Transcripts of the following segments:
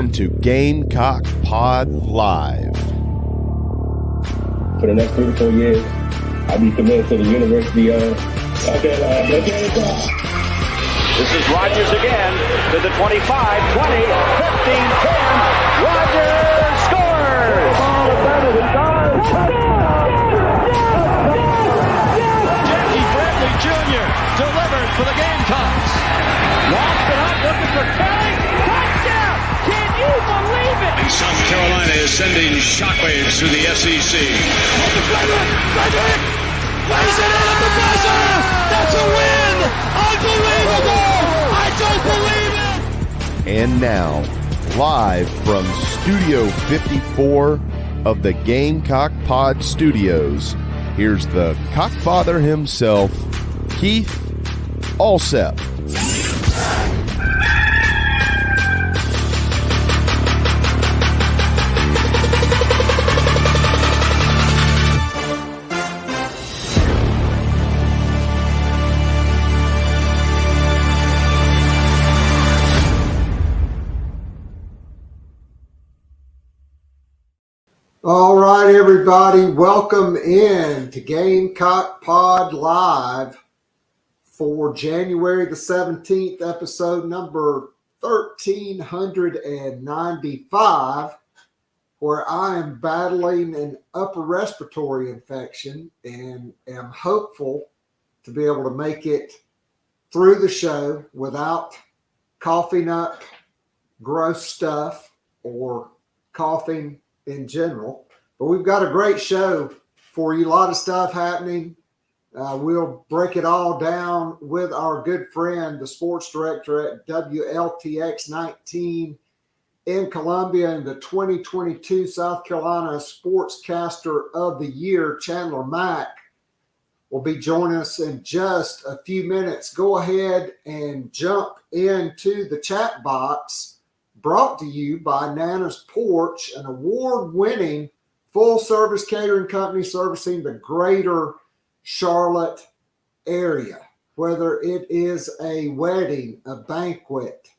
Welcome to Gamecock Pod Live. For the next 3 to 4 years, I'll be committed to the university of Gamecock. This is Rodgers again to the 25, 20, 15, 10. Rodgers scores! Jackie Bradley Jr. delivered for the Gamecocks. Lost it up, looking for Kelly. Touchdown! Can you believe it? And South Carolina is sending shockwaves through the SEC. Plays it in at the buzzer! That's a win! Unbelievable! I don't believe it! And now, live from Studio 54 of the Gamecock Pod Studios, here's the Cockfather himself, Keith Alsep. All right, everybody, welcome in to Gamecock Pod Live for January the 17th, episode number 1395, where I am battling an upper respiratory infection and am hopeful to be able to make it through the show without coughing up gross stuff or coughing in general. But we've got a great show for you, a lot of stuff happening. We'll break it all down with our good friend, the sports director at WLTX 19 in Columbia, and the 2022 South Carolina Sportscaster of the Year, Chandler Mack, will be joining us in just a few minutes. Go ahead and jump into the chat box, brought to you by Nana's Porch, an award-winning full-service catering company servicing the greater Charlotte area. Whether it is a wedding, a banquet,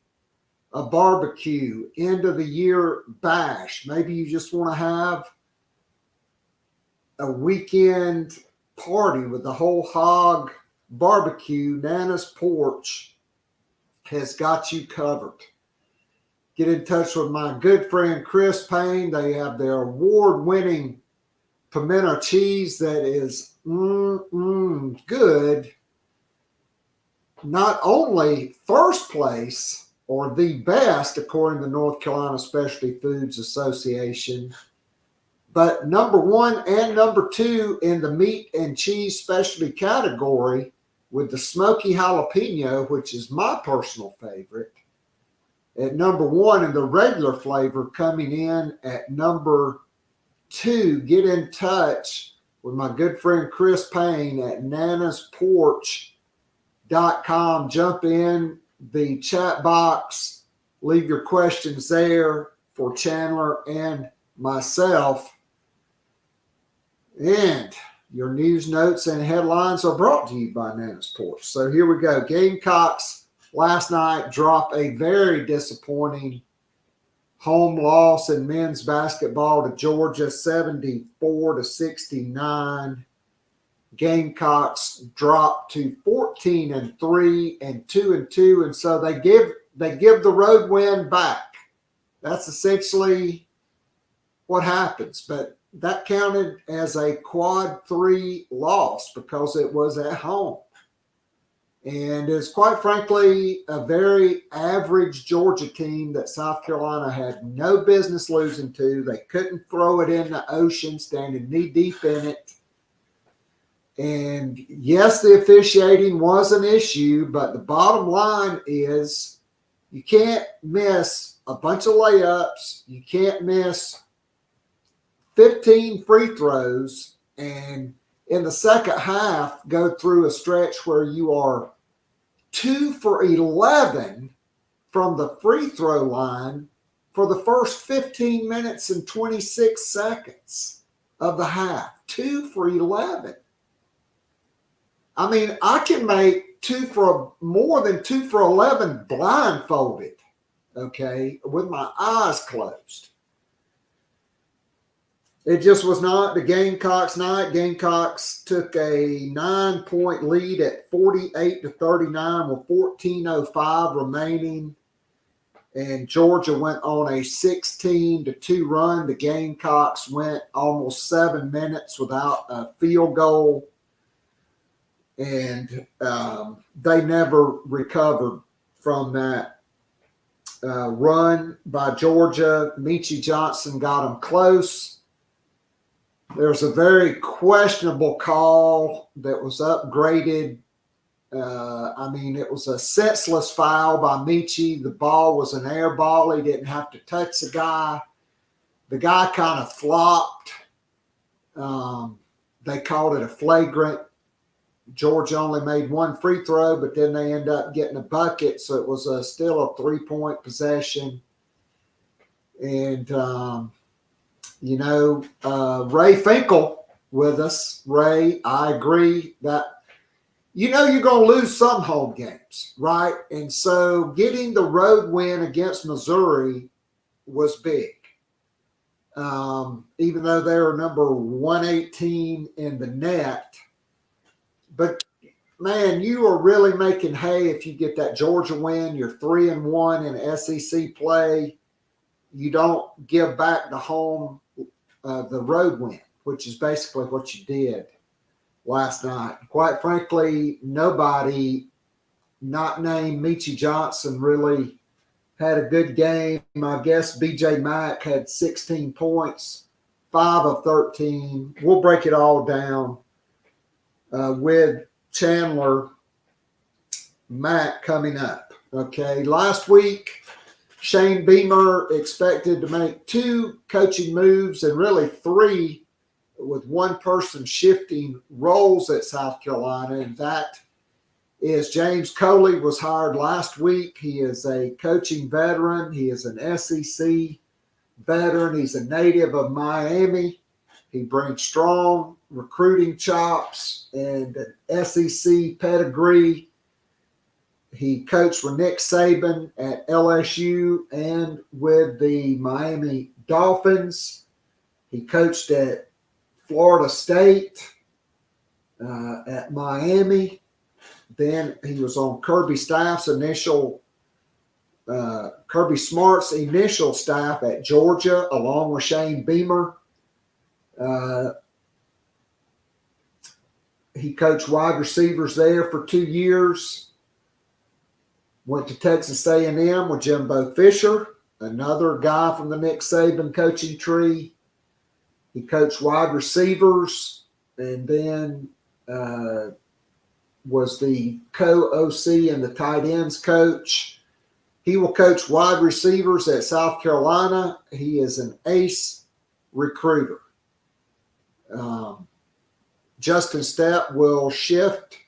a barbecue, end-of-the-year bash, maybe you just want to have a weekend party with the whole hog barbecue, Nana's Porch has got you covered. Get in touch with my good friend Chris Payne. They have their award-winning pimento cheese that is good. Not only first place or the best according to North Carolina Specialty Foods Association, but number one and number two in the meat and cheese specialty category with the smoky jalapeno, which is my personal favorite, at number one, and the regular flavor coming in at number two. Get in touch with my good friend Chris Payne at nanasporch.com. Jump in the chat box, leave your questions there for Chandler and myself. And your news, notes, and headlines are brought to you by Nana's Porch. So here we go. Gamecocks last night dropped a very disappointing home loss in men's basketball to Georgia, 74-69. Gamecocks dropped to 14-3 and 2-2, and so they give the road win back. That's essentially what happens, but that counted as a quad 3 loss because it was at home. And it's quite frankly a very average Georgia team that South Carolina had no business losing to. They couldn't throw it in the ocean, standing knee deep in it. And yes, the officiating was an issue, but the bottom line is you can't miss a bunch of layups. You can't miss 15 free throws and in the second half go through a stretch where you are 2 for 11 from the free throw line for the first 15 minutes and 26 seconds of the half. 2 for 11. I mean, I can make more than 2 for 11 blindfolded okay, with my eyes closed. It just was not the Gamecocks' night. Gamecocks took a 9-point lead at 48-39 with 14:05 remaining. And Georgia went on a 16-2 run. The Gamecocks went almost 7 minutes without a field goal. And they never recovered from that run by Georgia. Meechie Johnson got them close. There's a very questionable call that was upgraded. It was a senseless foul by Meechie. The ball was an air ball. He didn't have to touch the guy. The guy kind of flopped. They called it a flagrant. Georgia only made one free throw, but then they end up getting a bucket. So it was still a 3-point possession. And, Ray Finkel with us. Ray, I agree that, you're going to lose some home games, right? And so getting the road win against Missouri was big. Even though they were number 118 in the net. But, man, you are really making hay if you get that Georgia win. You're 3-1 in SEC play. You don't give back the road win, which is basically what you did last night. Quite frankly, nobody not named Meechie Johnson really had a good game. I guess B.J. Mack had 16 points, 5 of 13. We'll break it all down with Chandler Mack coming up. Okay, last week, Shane Beamer expected to make 2 coaching moves and really 3 with one person shifting roles at South Carolina, and that is James Coley was hired last week. He is a coaching veteran. He is an SEC veteran. He's a native of Miami. He brings strong recruiting chops and an SEC pedigree. He coached with Nick Saban at LSU and with the Miami Dolphins. He coached at Florida State, at Miami. Then he was on Kirby Smart's initial staff at Georgia, along with Shane Beamer. He coached wide receivers there for 2 years. Went to Texas A&M with Jimbo Fisher, another guy from the Nick Saban coaching tree. He coached wide receivers and then was the co-OC and the tight ends coach. He will coach wide receivers at South Carolina. He is an ace recruiter. Justin Stepp will shift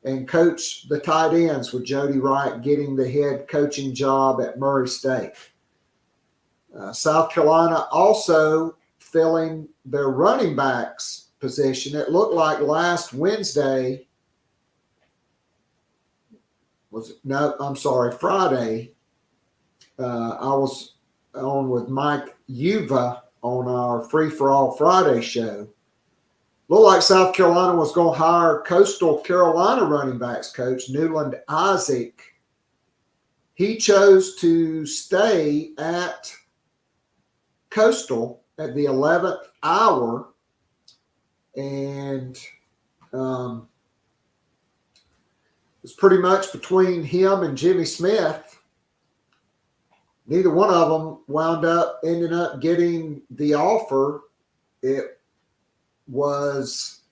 and coach the tight ends with Jody Wright getting the head coaching job at Murray State. South Carolina also filling their running backs position. It looked like last Wednesday Friday. I was on with Mike Uva on our Free for All Friday show. Looked like South Carolina was going to hire Coastal Carolina running backs coach Newland Isaac. He chose to stay at Coastal at the 11th hour, and it's pretty much between him and Jimmy Smith. Neither one of them ended up getting the offer. It was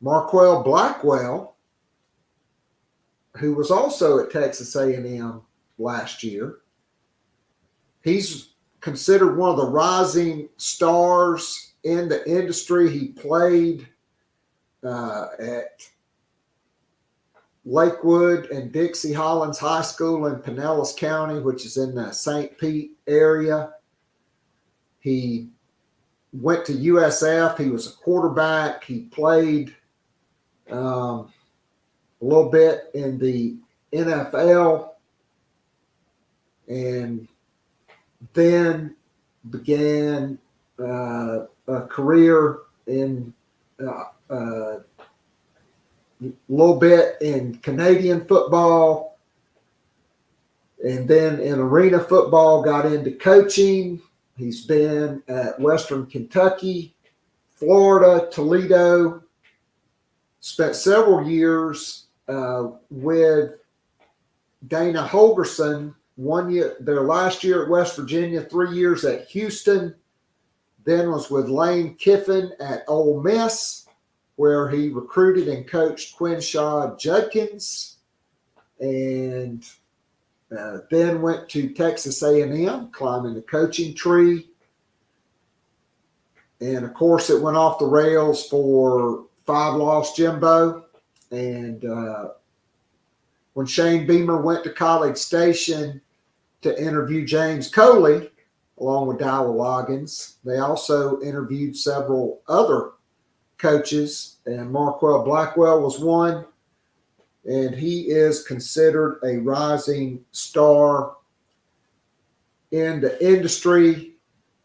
Marquell Blackwell, who was also at Texas A&M last year. He's considered one of the rising stars in the industry. He played at Lakewood and Dixie Hollins High School in Pinellas County, which is in the St. Pete area. He went to USF. He was a quarterback. He played a little bit in the NFL. and then began a career in a little bit in Canadian football, and then in arena football, got into coaching. He's been at Western Kentucky, Florida, Toledo, spent several years with Dana Holgerson, 1 year, their last year at West Virginia, 3 years at Houston, then was with Lane Kiffin at Ole Miss, where he recruited and coached Quinshaw Judkins, and then went to Texas A&M, climbing the coaching tree. And, of course, it went off the rails for 5-loss Jimbo. And when Shane Beamer went to College Station to interview James Coley, along with Dowell Loggins, they also interviewed several other coaches, and Marquell Blackwell was one. And he is considered a rising star in the industry.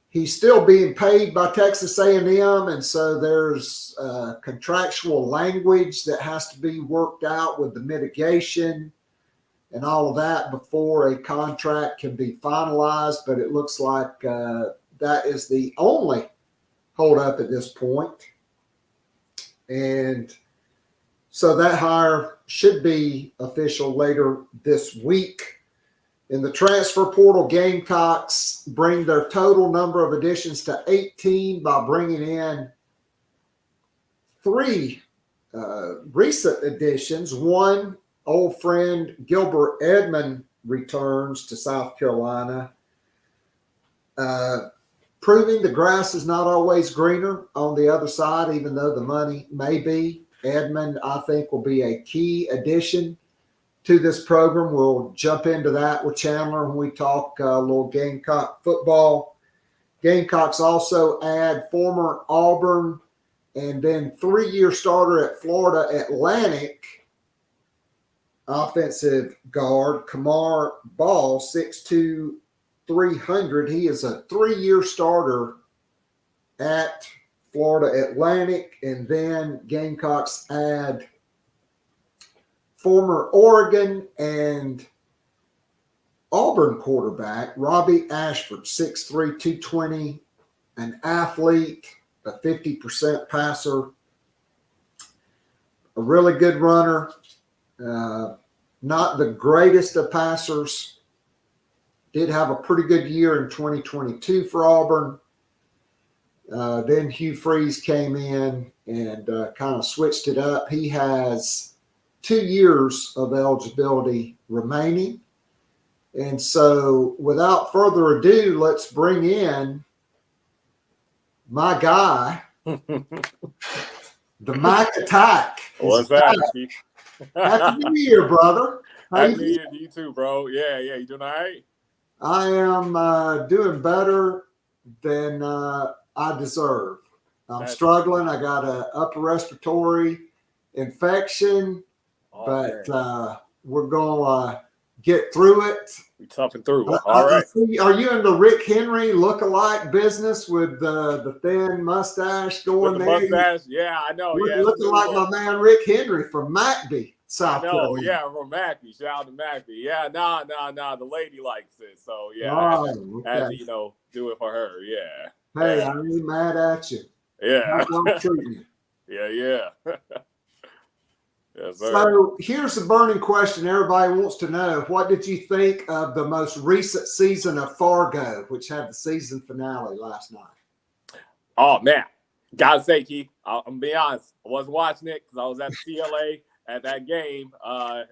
He's still being paid by Texas A&M, and so there's contractual language that has to be worked out with the mitigation and all of that before a contract can be finalized. But it looks like that is the only holdup at this point. And so that hire should be official later this week. In the transfer portal, Gamecocks bring their total number of additions to 18 by bringing in 3 recent additions. One, old friend Gilbert Edmond returns to South Carolina, proving the grass is not always greener on the other side, even though the money may be. Edmond, I think, will be a key addition to this program. We'll jump into that with Chandler when we talk a little Gamecock football. Gamecocks also add former Auburn and then 3-year starter at Florida Atlantic offensive guard Kamar Ball, 6'2", 300. He is a 3-year starter at Florida Atlantic. And then Gamecocks add former Oregon and Auburn quarterback Robbie Ashford, 6'3", 220, an athlete, a 50% passer, a really good runner, not the greatest of passers, did have a pretty good year in 2022 for Auburn. Then Hugh Freeze came in and kind of switched it up. He has 2 years of eligibility remaining. And so without further ado, let's bring in my guy, the Mack Attack. What's that? Happy New Year, brother. Happy New Year to you too, bro. Yeah. You doing all right? I am doing better than I deserve. I'm struggling. I got an upper respiratory infection, but we're going to get through it. We toughing through. All right. Are you in the Rick Henry look-alike business with the thin mustache going with the there? Mustache? Yeah, I know. You're Yeah, looking like my man Rick Henry from Macby, South Carolina. Yeah, from Macby. Shout out to Macby. Yeah, nah. The lady likes it, so yeah, I had to, do it for her. Yeah. Hey, I ain't mad at you. Yeah. I'm treating you. Yeah. Yes, sir. So here's the burning question everybody wants to know. What did you think of the most recent season of Fargo, which had the season finale last night? Oh, man. Gotta say, Keith, I'm going to be honest. I wasn't watching it because I was at the CLA at that game, and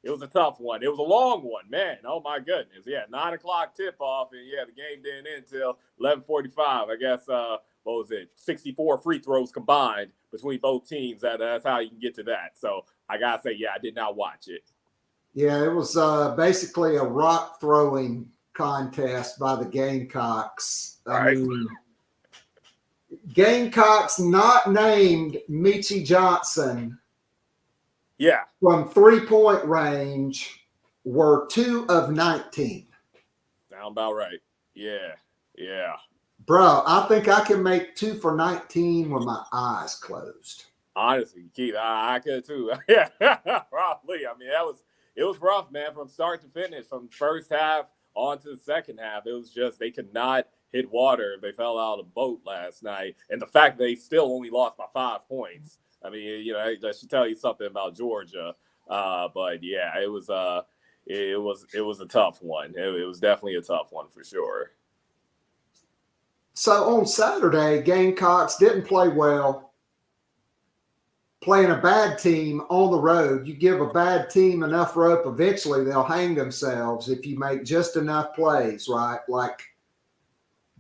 it was a tough one. It was a long one, man. Oh, my goodness. Yeah, 9 o'clock tip-off, and, the game didn't end until 11:45. I guess, 64 free throws combined between both teams. That's how you can get to that. So I got to say, yeah, I did not watch it. Yeah, it was basically a rock throwing contest by the Gamecocks. I mean, Gamecocks not named Meechie Johnson from 3-point range were 2 of 19. Sound about right. Yeah. Yeah. Bro, I think I can make 2 for 19 with my eyes closed. Honestly, Keith, I could too. Yeah, probably. I mean, it was rough, man, from start to finish, from first half on to the second half. It was just they could not hit water. They fell out of the boat last night, and the fact they still only lost by 5 points. I mean, you know, that should tell you something about Georgia. But yeah, it was a tough one. It was definitely a tough one for sure. So on Saturday, Gamecocks didn't play well. Playing a bad team on the road, you give a bad team enough rope, eventually they'll hang themselves if you make just enough plays, right? Like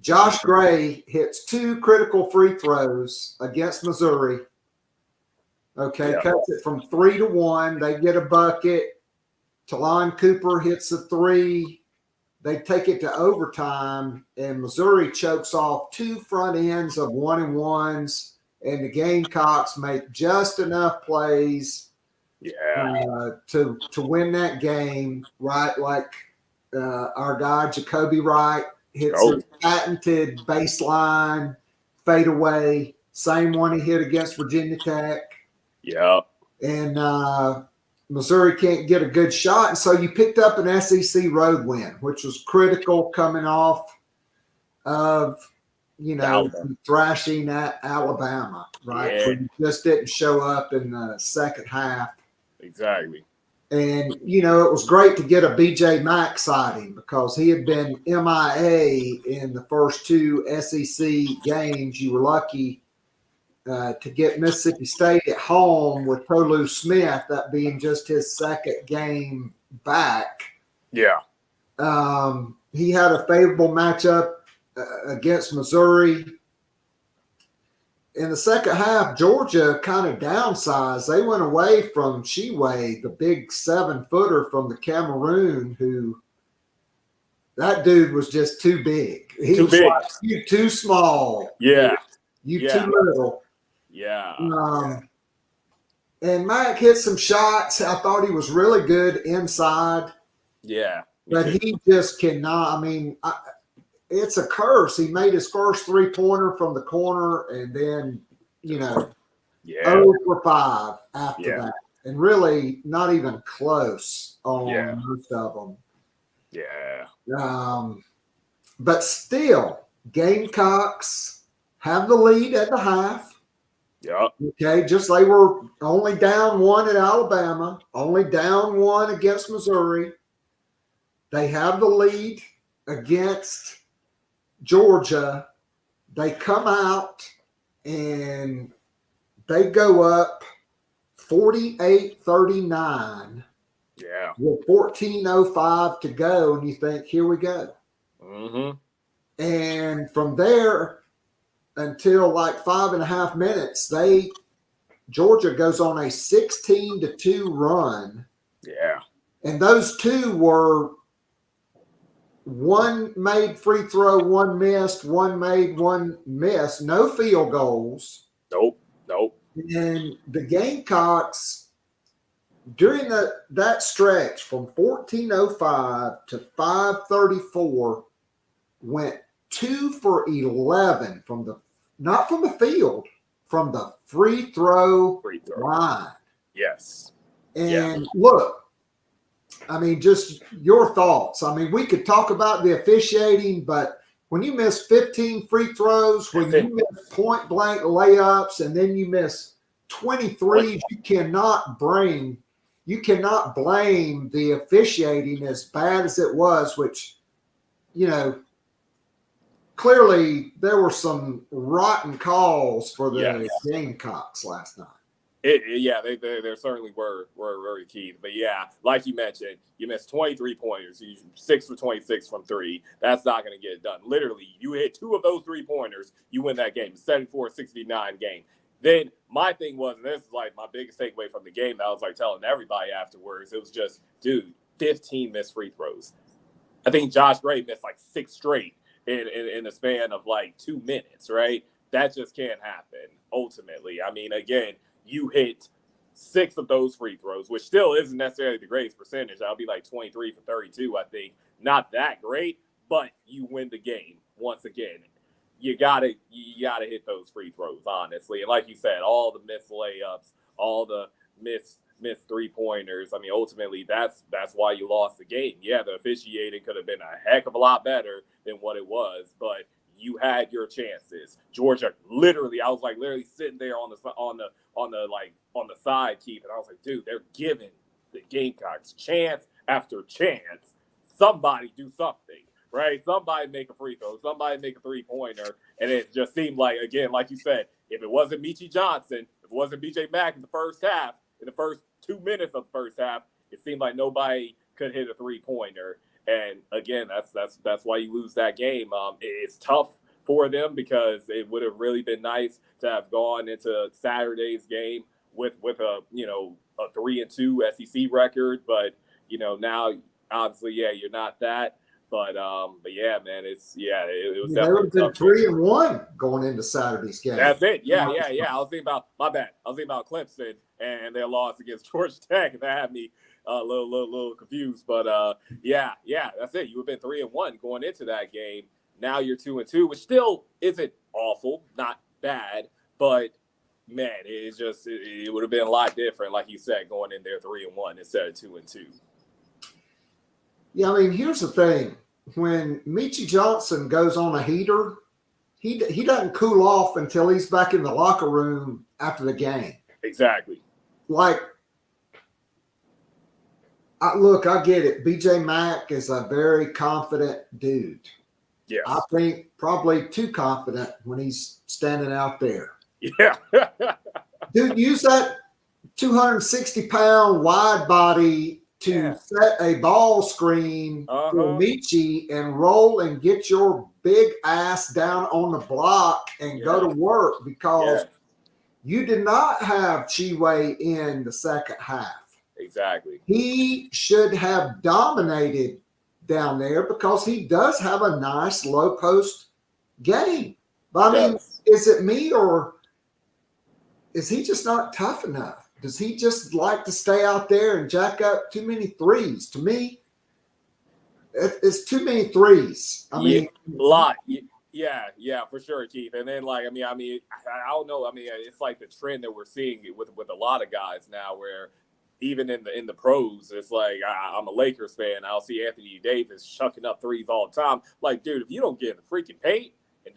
Josh Gray hits 2 critical free throws against Missouri. Okay, Yeah. cuts it from 3-1. They get a bucket. Talon Cooper hits a 3. They take it to overtime, and Missouri chokes off 2 front ends of 1-and-1s. And the Gamecocks make just enough plays to win that game, right? Like our guy, Jacoby Wright, hits his patented baseline fadeaway, same one he hit against Virginia Tech. Yeah. And Missouri can't get a good shot. And so you picked up an SEC road win, which was critical coming off of – thrashing at Alabama, right? Yeah. Where you just didn't show up in the second half. Exactly. And, it was great to get a BJ Mack sighting because he had been MIA in the first 2 SEC games. You were lucky to get Mississippi State at home with Tolu Smith, that being just his second game back. Yeah. He had a favorable matchup against Missouri. In the second half, Georgia kind of downsized. They went away from Shiway, the big 7-footer from the Cameroon, who that dude was just too big. He was like, you too small. Yeah. You too little. Yeah. And Mack hit some shots. I thought he was really good inside. Yeah. But he just cannot. I mean, it's a curse. He made his first 3-pointer from the corner and then, 0 for 5 after that. And really not even close on most of them. Yeah. But still, Gamecocks have the lead at the half. Yep. Okay, just they were only down 1 at Alabama, only down 1 against Missouri. They have the lead against Georgia. They come out and they go up 48-39. Yeah. With 14:05 to go, and you think, here we go. Mm-hmm. And from there until like 5.5 minutes, Georgia goes on a 16-2 run. Yeah. And those 2 were 1 made free throw, 1 missed, 1 made, 1 missed. No field goals. Nope. And the Gamecocks, during that stretch from 14:05 to 5:34, went 2 for 11 not from the field, from the free throw line. Yes. And look, I mean, just your thoughts. I mean, we could talk about the officiating, but when you miss 15 free throws, when you miss point blank layups, and then you miss 23, you cannot blame the officiating as bad as it was, which, clearly there were some rotten calls for the Gamecocks last night. They certainly were very key. But yeah, like you mentioned, you missed 23 pointers. You 6 for 26 from 3. That's not going to get it done. Literally, you hit 2 of those 3 pointers, you win that game. 74-69 game. Then my thing was, and this is like my biggest takeaway from the game that I was like telling everybody afterwards, it was just, dude, 15 missed free throws. I think Josh Gray missed like 6 straight in the span of like 2 minutes, right? That just can't happen ultimately. I mean, again, you hit 6 of those free throws, which still isn't necessarily the greatest percentage. I'll be like 23 for 32, I think. Not that great, but you win the game once again. You gotta hit those free throws, honestly. And like you said, all the missed layups, all the missed 3-pointers. I mean, ultimately, that's why you lost the game. Yeah, the officiating could have been a heck of a lot better than what it was, but you had your chances. Georgia, literally, I was like literally sitting there on the side, Keith, and I was like, dude, they're giving the Gamecocks chance after chance. Somebody do something, right? Somebody make a free throw, somebody make a 3-pointer, and it just seemed like, again, like you said, if it wasn't Meechie Johnson, if it wasn't BJ Mack in the first half, in the first 2 minutes of the first half, it seemed like nobody could hit a 3-pointer. And again, that's why you lose that game. It's tough for them because it would have really been nice to have gone into Saturday's game with a 3-2 SEC record. But now obviously, you're not that. But yeah, man, it was They would definitely have been 3-1 going into Saturday's game. That's it. Yeah. I was thinking about Clemson and their loss against Georgia Tech, and that had me a little confused. But that's it. You would have been 3-1 going into that game. Now you're 2-2, which still isn't awful, not bad, but man, it would have been a lot different, like you said, going in there 3-1 instead of 2-2. Yeah, I mean, here's the thing. When Meechie Johnson goes on a heater, he doesn't cool off until he's back in the locker room after the game. Exactly. Like, I get it. BJ Mack is a very confident dude. Yes. I think probably too confident when he's standing out there. Yeah. Dude, use that 260-pound wide body to set a ball screen for Meechie and roll and get your big ass down on the block and go to work, because you did not have Chiway in the second half. Exactly. He should have dominated down there because he does have a nice low post game. But I mean, is it me, or is he just not tough enough? Does he just like to stay out there and jack up too many threes? To me, it's too many threes. I mean, a lot. Yeah, for sure, Keith. And then, I don't know. I mean, it's like the trend that we're seeing with a lot of guys now, where even in the pros, it's like I'm a Lakers fan. I'll see Anthony Davis chucking up threes all the time. Like, dude, if you don't get in the freaking paint and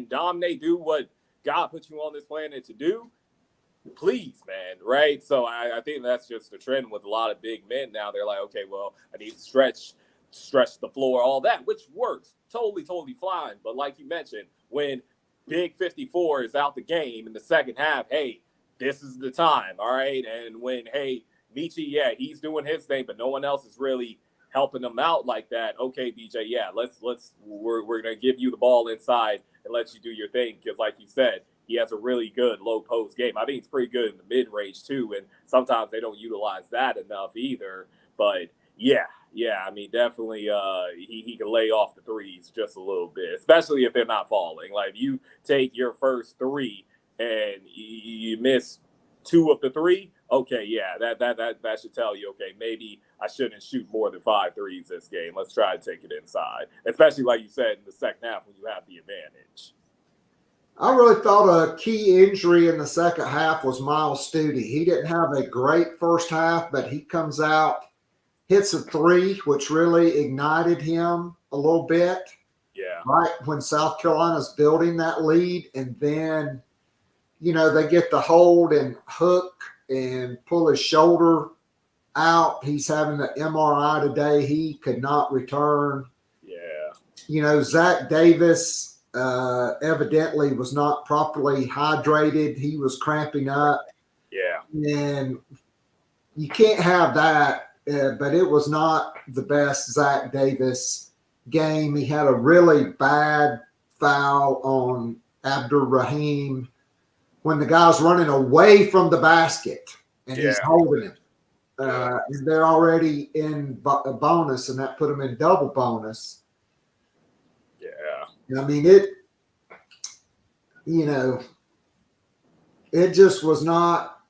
dominate, do what God put you on this planet to do, please, man, right? So I think that's just the trend with a lot of big men now. They're like, okay, well, I need to stretch the floor, all that, which works totally fine. But like you mentioned, when Big 54 is out the game in the second half, hey, this is the time, all right? And when, hey, Meechie, he's doing his thing, but no one else is really helping him out like that. Okay, BJ, we're gonna give you the ball inside and let you do your thing, because like you said, he has a really good low post game. I think it's pretty good in the mid range too, and sometimes they don't utilize that enough either. But I mean, definitely he can lay off the threes just a little bit, especially if they're not falling. Like, if you take your first 3 and you miss 2 of the 3, okay, that should tell you, okay, maybe I shouldn't shoot more than 5 threes this game. Let's try to take it inside, especially like you said in the second half when you have the advantage. I really thought a key injury in the second half was Miles Stute. He didn't have a great first half, but he comes out, hits a 3, which really ignited him a little bit. Yeah. Right when South Carolina's building that lead, and then, they get the hold and hook and pull his shoulder out. He's having the MRI today. He could not return. Yeah. Zach Davis evidently was not properly hydrated. He was cramping up. Yeah. And you can't have that, but it was not the best Zach Davis game. He had a really bad foul on Abdur-Rahim when the guy's running away from the basket and he's holding him. And they're already in a bonus, and that put them in double bonus. Yeah. I mean, it just was not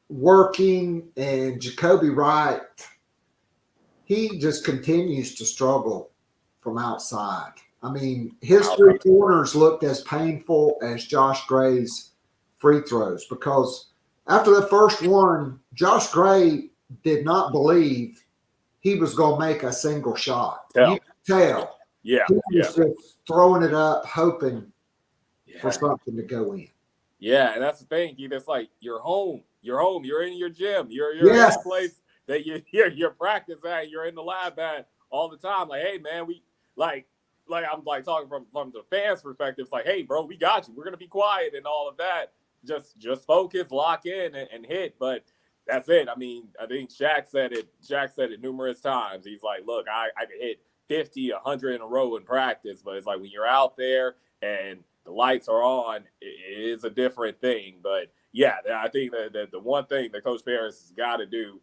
working, and Jacoby Wright, he just continues to struggle from outside. I mean, his 3 corners looked as painful as Josh Gray's free throws, because after the first one, Josh Gray did not believe he was going to make a single shot. You could tell. Yeah. He was just throwing it up, hoping for something to go in. Yeah, and that's the thing, Keith. It's like you're home. You're home. You're in your gym. You're in a place that you're practice at. You're in the lab at all the time. Like, hey, man, we like I'm like talking from the fans' perspective. It's like, hey, bro, we got you. We're gonna be quiet and all of that. Just focus, lock in, and hit. But that's it. I mean, I think Shaq said it numerous times. He's like, look, I could hit 50, 100 in a row in practice, but it's like when you're out there and the lights are on, it is a different thing. But yeah, I think that the one thing that Coach Paris has got to do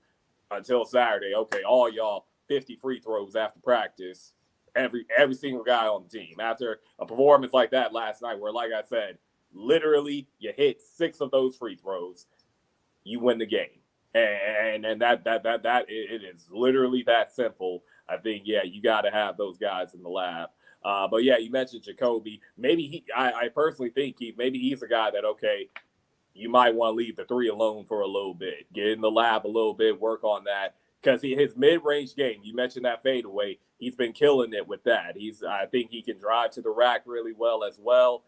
until Saturday, okay, all y'all 50 free throws after practice, every single guy on the team. After a performance like that last night, where, like I said, literally you hit 6 of those free throws, you win the game. And that it is literally that simple. I think, yeah, you got to have those guys in the lab. But yeah, you mentioned Jacoby. Maybe I personally think maybe he's a guy that, okay, you might want to leave the 3 alone for a little bit, get in the lab a little bit, work on that. Because his mid-range game, you mentioned that fadeaway, he's been killing it with that. I think he can drive to the rack really well as well.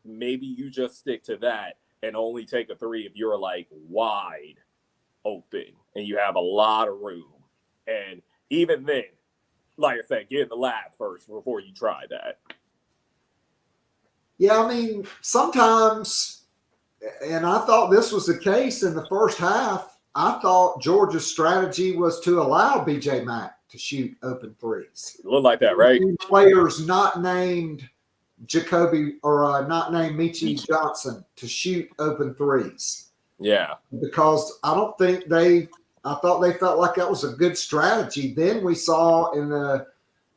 Maybe you just stick to that and only take a 3 if you're like wide open and you have a lot of room. And even then, like I said, get in the lab first before you try that. Yeah, I mean, sometimes, and I thought this was the case in the first half, I thought Georgia's strategy was to allow B.J. Mack to shoot open threes. It looked like that, right? Players not named Jacoby or not named Michi Johnson to shoot open threes. Yeah. Because I thought they felt like that was a good strategy. Then we saw in the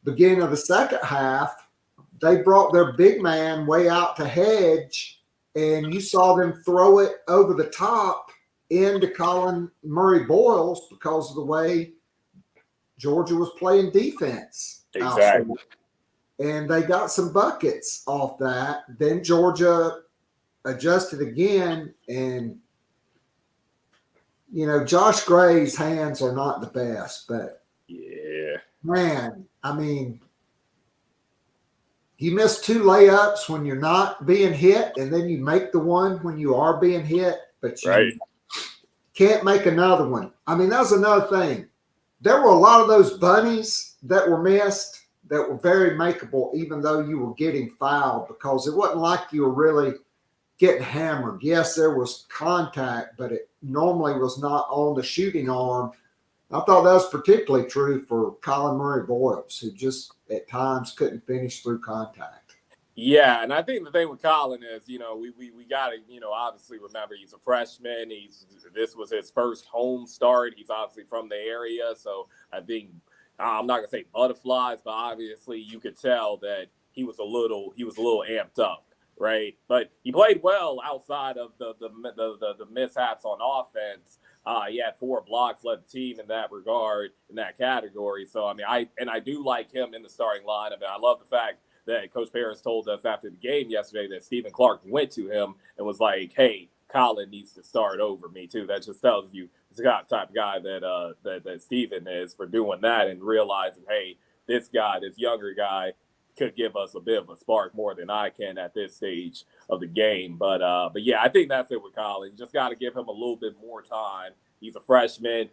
beginning of the second half, they brought their big man way out to hedge, and you saw them throw it over the top into Colin Murray Boyles because of the way Georgia was playing defense. Exactly. And they got some buckets off that. Then Georgia adjusted again, and Josh Gray's hands are not the best, but yeah, man, I mean, you miss 2 layups when you're not being hit, and then you make the one when you are being hit, but you can't make another one. I mean, that was another thing. There were a lot of those bunnies that were missed that were very makeable, even though you were getting fouled, because it wasn't like you were really getting hammered. Yes, there was contact, but it normally was not on the shooting arm. I thought that was particularly true for Colin Murray Boyles, who just at times couldn't finish through contact. Yeah, and I think the thing with Colin is, we got to, obviously remember he's a freshman. This was his first home start. He's obviously from the area, so I think I'm not gonna say butterflies, but obviously you could tell that he was a little amped up. Right, but he played well outside of the mishaps on offense. He had 4 blocks, led the team in that regard, in that category. So I mean, I do like him in the starting lineup. And I love the fact that Coach Paris told us after the game yesterday that Stephen Clark went to him and was like, "Hey, Colin needs to start over me too." That just tells you the type of guy that Stephen is for doing that and realizing, hey, this younger guy could give us a bit of a spark more than I can at this stage of the game. But yeah, I think that's it with Colin. You just got to give him a little bit more time. He's a freshman,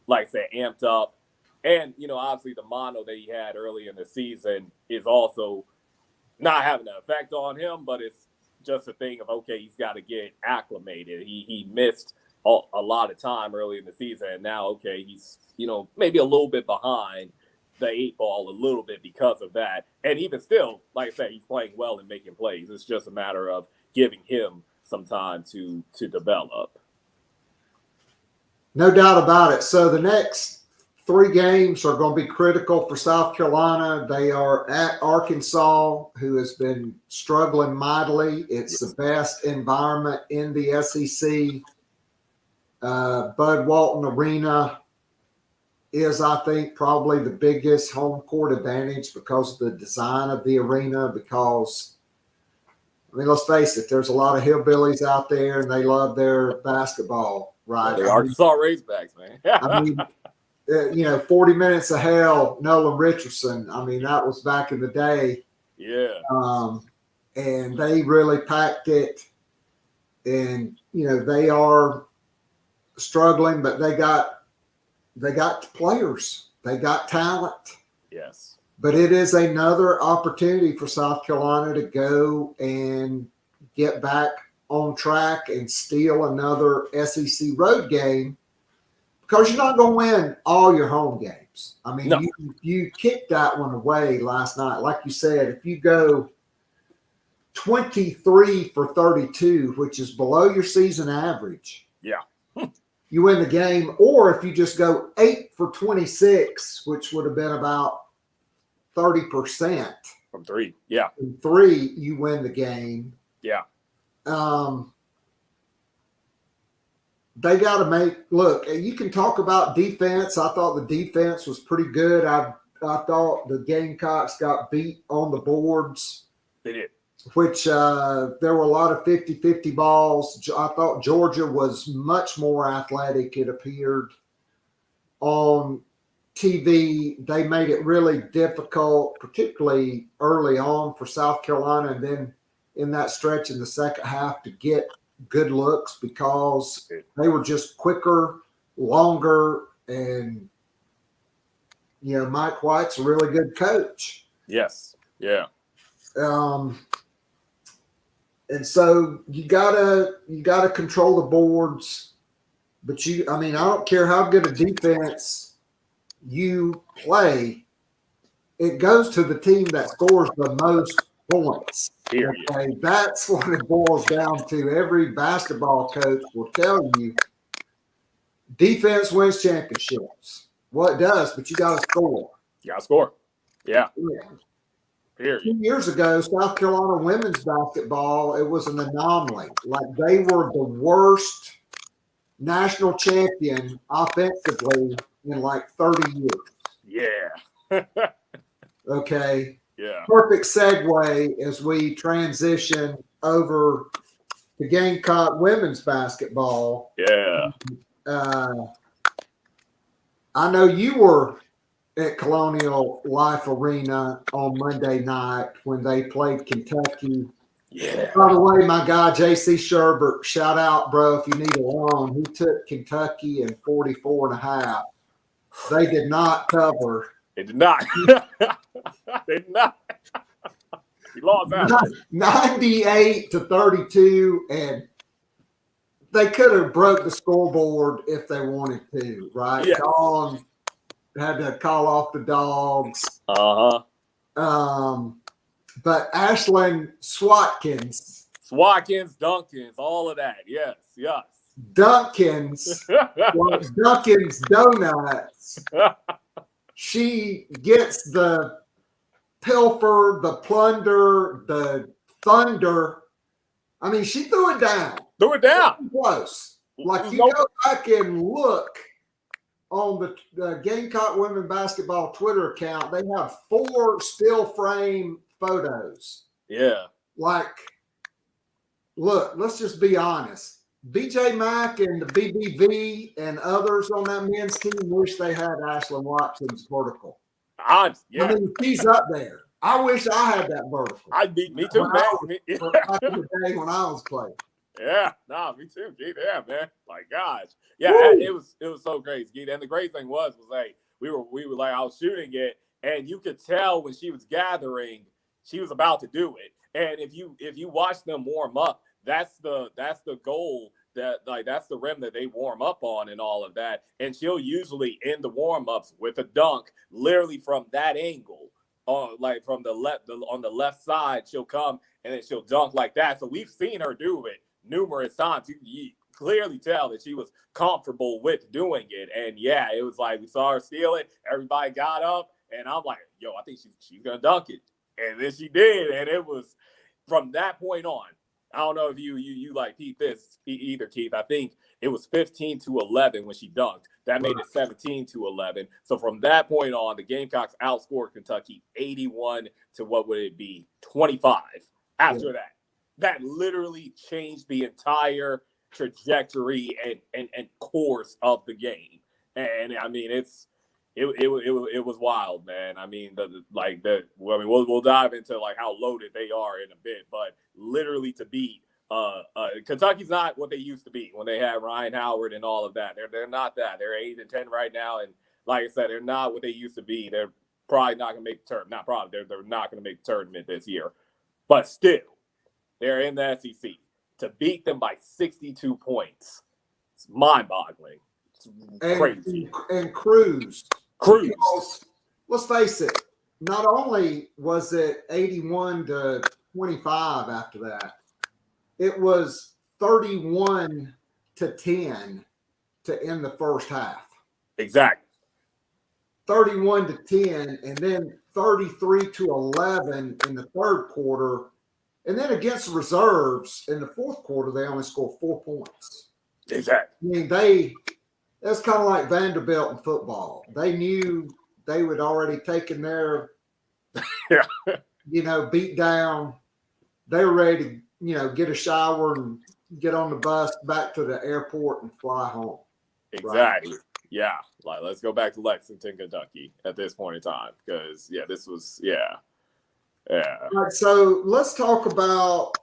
like I said, amped up. And, obviously the mono that he had early in the season is also not having an effect on him, but it's just a thing of, okay, he's got to get acclimated. He missed a lot of time early in the season, and now, okay, he's, maybe a little bit behind the 8 ball a little bit because of that. And even still, like I said, he's playing well and making plays. It's just a matter of giving him some time to develop. No doubt about it. So the next 3 games are going to be critical for South Carolina. They are at Arkansas, who has been struggling mightily. It's the best environment in the SEC. Bud Walton Arena is, I think, probably the biggest home court advantage because of the design of the arena. Because, I mean, let's face it, there's a lot of hillbillies out there, and they love their basketball, right? They Arkansas Razorbacks, man. I mean, 40 Minutes of Hell, Nolan Richardson. I mean, that was back in the day. Yeah. And they really packed it. And, they are struggling, but they got players. They got talent. Yes. But it is another opportunity for South Carolina to go and get back on track and steal another SEC road game, because you're not going to win all your home games. I mean, No. you kicked that one away last night. Like you said, if you go 23 for 32, which is below your season average, Yeah. you win the game. Or if you just go 8 for 26, which would have been about 30% From 3. Yeah. from 3, you win the game. Yeah. They got to look, you can talk about defense. I thought the defense was pretty good. I thought the Gamecocks got beat on the boards. They did. Which there were a lot of 50-50 balls. I thought Georgia was much more athletic, it appeared. On TV, they made it really difficult, particularly early on for South Carolina, and then in that stretch in the second half to get good looks, because they were just quicker, longer, and, Mike White's a really good coach. Yes. Yeah. And so you gotta control the boards, but I don't care how good a defense you play, it goes to the team that scores the most points. Period. Okay? That's what it boils down to. Every basketball coach will tell you defense wins championships. Well, it does, but you gotta score. You got to score. Yeah. Yeah. Period. 2 years ago, South Carolina women's basketball, it was an anomaly. Like, they were the worst national champion offensively in like 30 years. Yeah. Okay. Yeah. Perfect segue as we transition over to Gamecock women's basketball. Yeah. I know you were at Colonial Life Arena on Monday night when they played Kentucky. Yeah. By the way, my guy, J.C. Sherbert, shout out, bro, if you need a loan. He took Kentucky in 44.5. They did not cover. They did not. They did not. He lost out. 98-32, and they could have broke the scoreboard if they wanted to, right? Yes. Dawn had to call off the dogs. Uh-huh. But Ashlyn Swatkins, Dunkins, all of that. Yes. Dunkins, like Dunkin's Donuts, she gets the pilfer, the plunder, the thunder. I mean, she threw it down. Threw it down. Close. Like, you go back and look on the Gamecock women basketball Twitter account, they have 4 still frame photos. Yeah. Like, look, let's just be honest. BJ Mack and the BBV and others on that men's team wish they had Ashlyn Watkins vertical. Yeah. I mean, she's up there. I wish I had that vertical. Me too, man. Back in the day when I was playing. Yeah, me too, Keith. Yeah, man. My gosh. Yeah, it was so crazy, Keith. And the great thing was like we were like, I was shooting it, and you could tell when she was gathering, she was about to do it. And if you watch them warm up, that's the goal, that's the rim that they warm up on and all of that. And she'll usually end the warm-ups with a dunk, literally from that angle. Like from the left, on the left side, she'll come and then she'll dunk like that. So we've seen her do it numerous times. You clearly tell that she was comfortable with doing it. And yeah, it was like we saw her steal it. Everybody got up, and I'm like, I think she's gonna dunk it. And then she did, and it was from that point on. I don't know if you like Pete this either, Keith. I think it was 15-11 when she dunked. That made it 17-11. So from that point on, the Gamecocks outscored Kentucky 81 to what would it be 25 after that. That literally changed the entire trajectory and course of the game. And I mean, it was wild, man. I mean, we'll dive into like how loaded they are in a bit, but literally to beat Kentucky's not what they used to be when they had Ryan Howard and all of that. They're not that. They're 8-10 right now, and like I said, they're not what they used to be. They're probably not going to make the tournament. Not probably. They're not going to make the tournament this year, but still, they're in the SEC. To beat them by 62 points, it's mind-boggling. It's crazy. And Cruz. Cruz. Because, let's face it, not only was it 81-25 after that, it was 31-10 to end the first half. Exactly. 31-10, and then 33-11 in the third quarter. And then against the reserves in the fourth quarter, they only scored 4 points. Exactly. I mean, that's kind of like Vanderbilt in football. They knew they would already taken their, beat down. They were ready to, get a shower and get on the bus back to the airport and fly home. Exactly. Right? Yeah. Like, let's go back to Lexington, Kentucky at this point in time. Because, this was, Yeah. All right, so let's talk about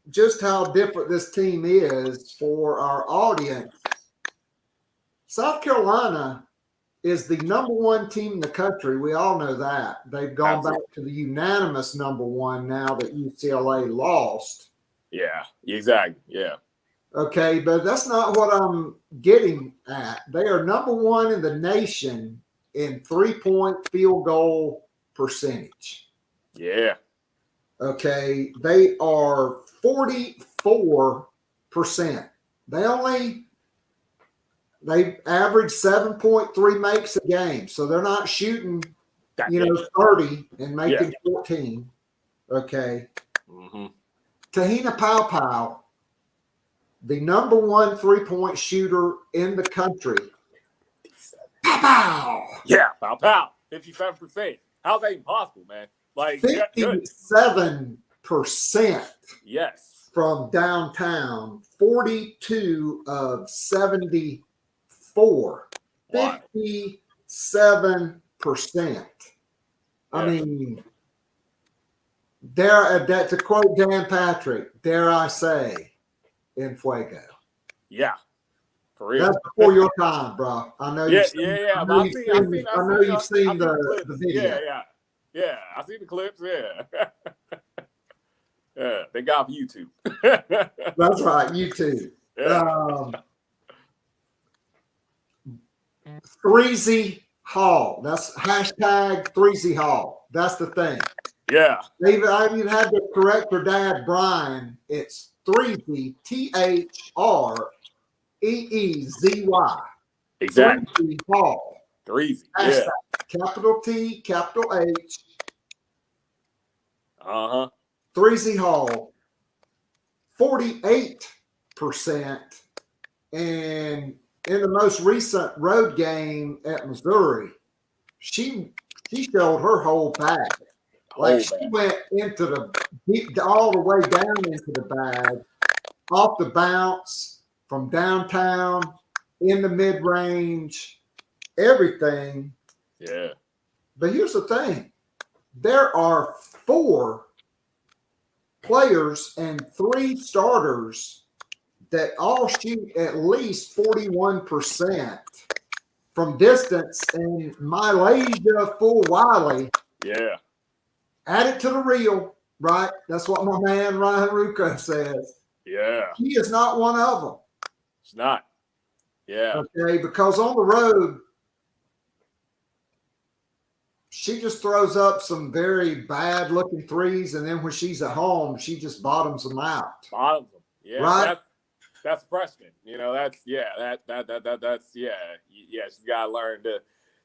just how different this team is for our audience. South Carolina is the number one team in the country. We all know that. They've gone back to the unanimous number one now that UCLA lost. Yeah, exactly. Yeah. Okay, but that's not what I'm getting at. They are number one in the nation in 3-point field goal percentage. Yeah. Okay, they are 44%. They average 7.3 makes a game, so they're not shooting 30 and making 14. Okay. Mm-hmm. Tahina Pau, the number one 3-point shooter in the country. Pow! Yeah, Pow. 57%. How's that even possible, man? Like 57%. Yes. From downtown, 42 of 74. Wow. 57%. I mean, to quote Dan Patrick, dare I say, en fuego. Yeah. For real. That's before your time, bro. I know you've seen the video. Yeah. I see the clips. Yeah. Yeah. They got YouTube. That's right, YouTube. Yeah. Threezy Hall. That's hashtag Threezy Hall. That's the thing. Yeah. I even had to correct her dad, Brian. It's Threezy, THREEZY. Exactly. Threezy Hall. Threezy. Hashtag, Yeah. capital T, capital H. Uh-huh. Threezy Hall. 48%. And in the most recent road game at Missouri, she showed her whole bag. Like she went into all the way down into the bag, off the bounce, from downtown, in the mid-range, everything. Yeah. But here's the thing. There are 4 players and 3 starters that all shoot at least 41% from distance, and Malaysia Full Wiley. Yeah. Add it to the reel, right? That's what my man Ryan Rucco says. Yeah. He is not one of them. It's not. Yeah. Okay, because on the road, she just throws up some very bad-looking threes, and then when she's at home, she just bottoms them out. Bottoms them. Yeah. Right? That's freshman. That's she's got to learn to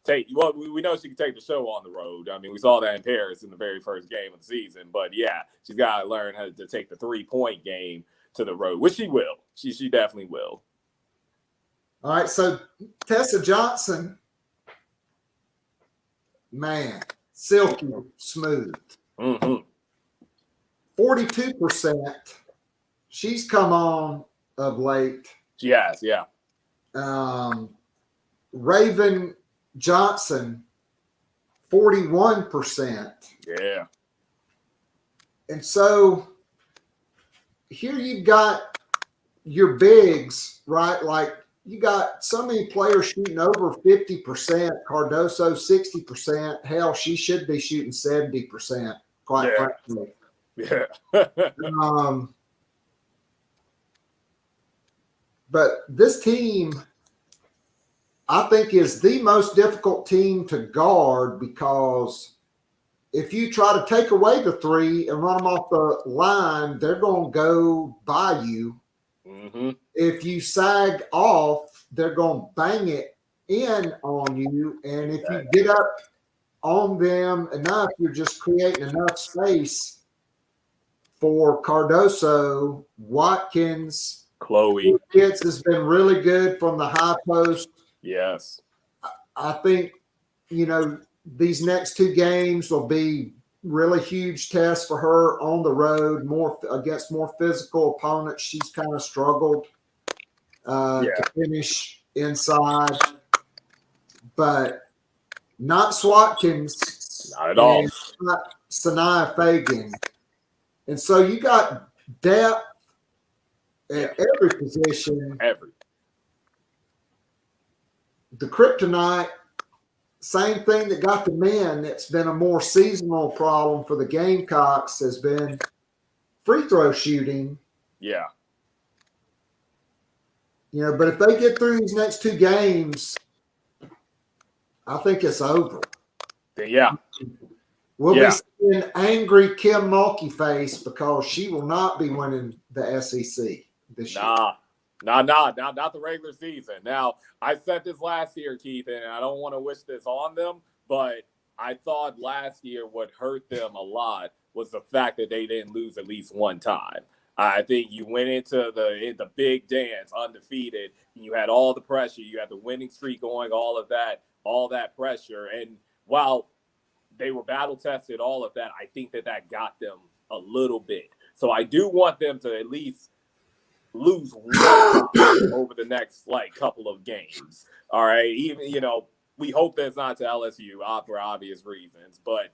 we know she can take the show on the road. I mean, we saw that in Paris in the very first game of the season. But yeah, she's got to learn how to take the 3-point game to the road, which she will. She definitely will. All right, so Tessa Johnson, man, silky smooth. 42%. She's come on of late. She has, yeah. Raven Johnson, 41%. Yeah. And so here you've got your bigs, right? Like you got so many players shooting over 50%, Cardoso 60%. Hell, she should be shooting 70%, quite frankly. Yeah. But this team, I think, is the most difficult team to guard because if you try to take away the three and run them off the line, they're going to go by you. Mm-hmm. If you sag off, they're going to bang it in on you. And if you get up on them enough, you're just creating enough space for Cardoso, Watkins. Chloe Pitts has been really good from the high post. Yes. I think, these next two games will be really huge tests for her on the road, more against more physical opponents. She's kind of struggled to finish inside, but not Swatkins. Not at all. Not Sanaya Fagan. And so you got depth at every position. The kryptonite, same thing that got the men, that's been a more seasonal problem for the Gamecocks, has been free throw shooting. Yeah. But if they get through these next two games, I think it's over. Yeah. We'll be seeing angry Kim Mulkeyface because she will not be winning the SEC this year. Not the regular season. Now, I said this last year, Keith, and I don't want to wish this on them, but I thought last year what hurt them a lot was the fact that they didn't lose at least one time. I think you went into the big dance undefeated. You had all the pressure. You had the winning streak going, all that pressure. And while they were battle tested, all of that, I think that got them a little bit. So I do want them to at least lose one over the next couple of games. All right. Even, we hope that's not to LSU for obvious reasons, but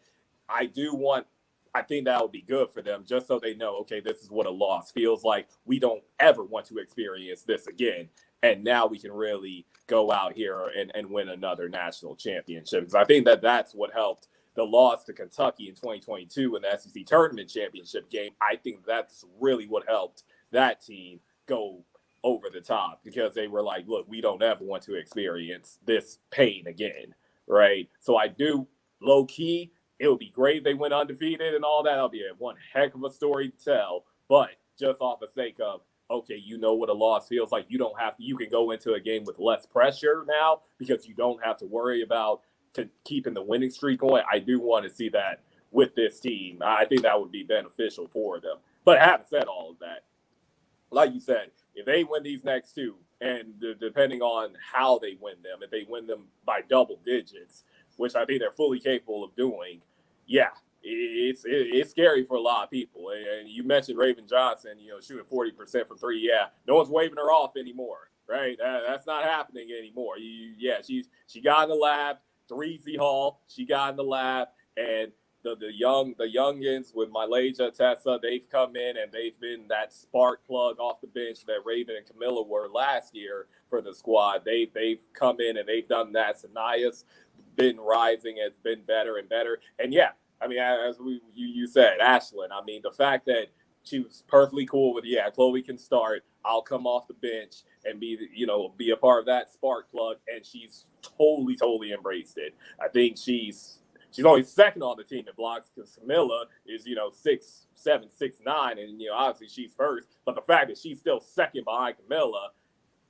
I think that would be good for them just so they know, okay, this is what a loss feels like. We don't ever want to experience this again. And now we can really go out here and win another national championship. Because I think that's what helped the loss to Kentucky in 2022 in the SEC tournament championship game. I think that's really what helped that team go over the top, because they were like, look, we don't ever want to experience this pain again, right? So I do, low key, it would be great if they went undefeated and all that. That'll be one heck of a story to tell. But just off the sake of, okay, what a loss feels like. You can go into a game with less pressure now because you don't have to worry about keeping the winning streak going. I do want to see that with this team. I think that would be beneficial for them. But having said all of that, like you said, if they win these next two, and depending on how they win them, if they win them by double digits, which I think they're fully capable of doing, it's scary for a lot of people. And you mentioned Raven Johnson, shooting 40% from three. Yeah, no one's waving her off anymore, right? That's not happening anymore. She got in the lab. Threesy Hall, she got in the lab, and the youngins with Mylasia, Tessa, they've come in and they've been that spark plug off the bench that Raven and Camilla were last year for the squad. They've come in and they've done that. Sanaya's been rising, it's been better and better. And as you said, Ashlyn, the fact that she was perfectly cool with, Chloe can start, I'll come off the bench and be a part of that spark plug, and she's totally embraced it. I think she's only second on the team in blocks because Camilla is 6'7", 6'9", and obviously she's first. But the fact that she's still second behind Camilla,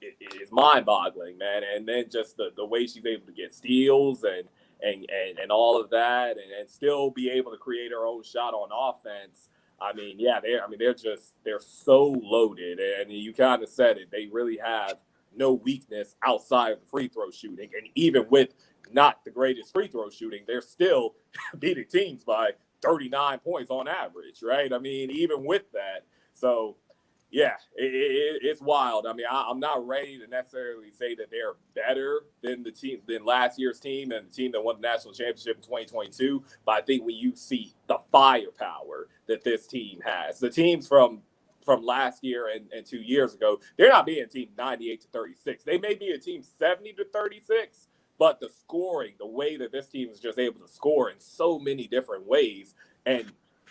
is mind-boggling, man. And then just the way she's able to get steals and all of that, and still be able to create her own shot on offense. I mean, yeah, they're so loaded, and you kind of said it. They really have no weakness outside of the free throw shooting, and even with not the greatest free throw shooting, they're still beating teams by 39 points on average, right? I mean, even with that, so. Yeah, it's wild. I mean, I'm not ready to necessarily say that they're better than last year's team and the team that won the national championship in 2022. But I think when you see the firepower that this team has, the teams from last year and 2 years ago, they're not being a team 98-36. They may be a team 70-36, but the scoring, the way that this team is just able to score in so many different ways and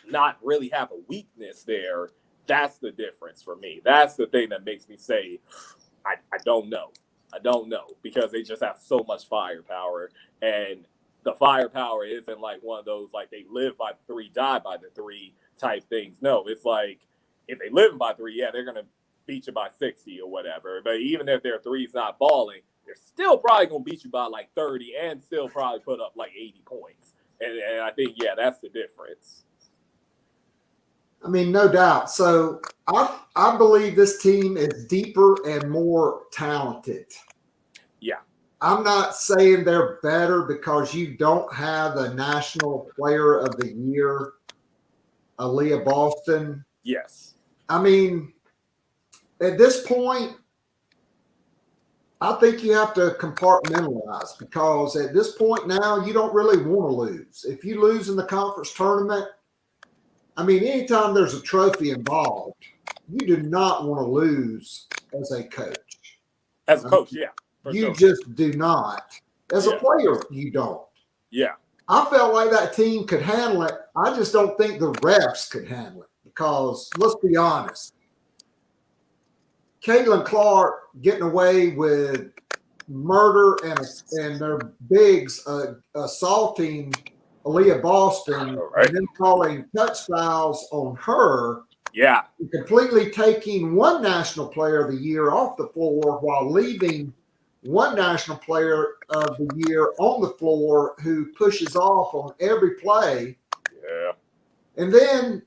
not really have a weakness there. That's the difference for me. That's the thing that makes me say, I don't know. I don't know, because they just have so much firepower. And the firepower isn't like one of those, like they live by the three, die by the three type things. No, it's like if they live by three, yeah, they're going to beat you by 60 or whatever. But even if their three's not balling, they're still probably going to beat you by like 30 and still probably put up like 80 points. And I think, yeah, that's the difference. I mean, no doubt. So I believe this team is deeper and more talented. Yeah. I'm not saying they're better because you don't have the National Player of the Year, Aaliyah Boston. Yes. I mean, at this point, I think you have to compartmentalize, because at this point now, you don't really want to lose. If you lose in the conference tournament, I mean, anytime there's a trophy involved, you do not want to lose as a coach. As a coach, yeah. You just do not. As a player, you don't. Yeah. I felt like that team could handle it. I just don't think the refs could handle it, because let's be honest. Caitlin Clark getting away with murder and their bigs assaulting Aaliyah Boston, right, and then calling touch fouls on her. Yeah. Completely taking one National Player of the Year off the floor while leaving one National Player of the Year on the floor who pushes off on every play. Yeah. And then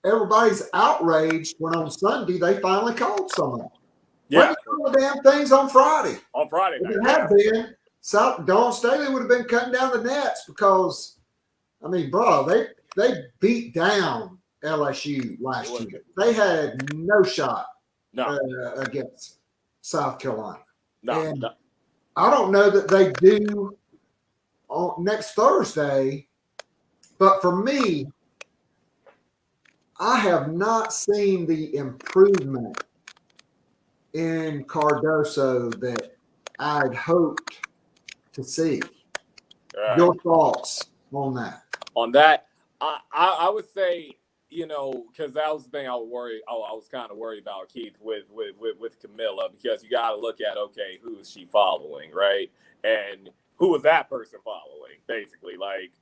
everybody's outraged when on Sunday they finally called someone. Yeah. Why did you call the damn things on Friday? On Friday If night. it had been, Dawn Staley would have been cutting down the nets, because, I mean, bro, they beat down LSU last year. They had no shot against South Carolina. And I don't know that they do on next Thursday, but for me, I have not seen the improvement in Cardoso that I'd hoped to see. Your thoughts on that? On that, I would say, you know, because that was the thing I was kind of worried about, Keith, with Camilla, because you got to look at, okay, who is she following, right? And who was that person following, basically? Like,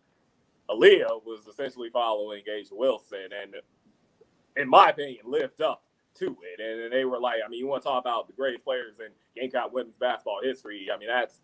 Aaliyah was essentially following A'ja Wilson, and in my opinion, lived up to it. And they were like, I mean, you want to talk about the greatest players in Gamecock women's basketball history. I mean, that's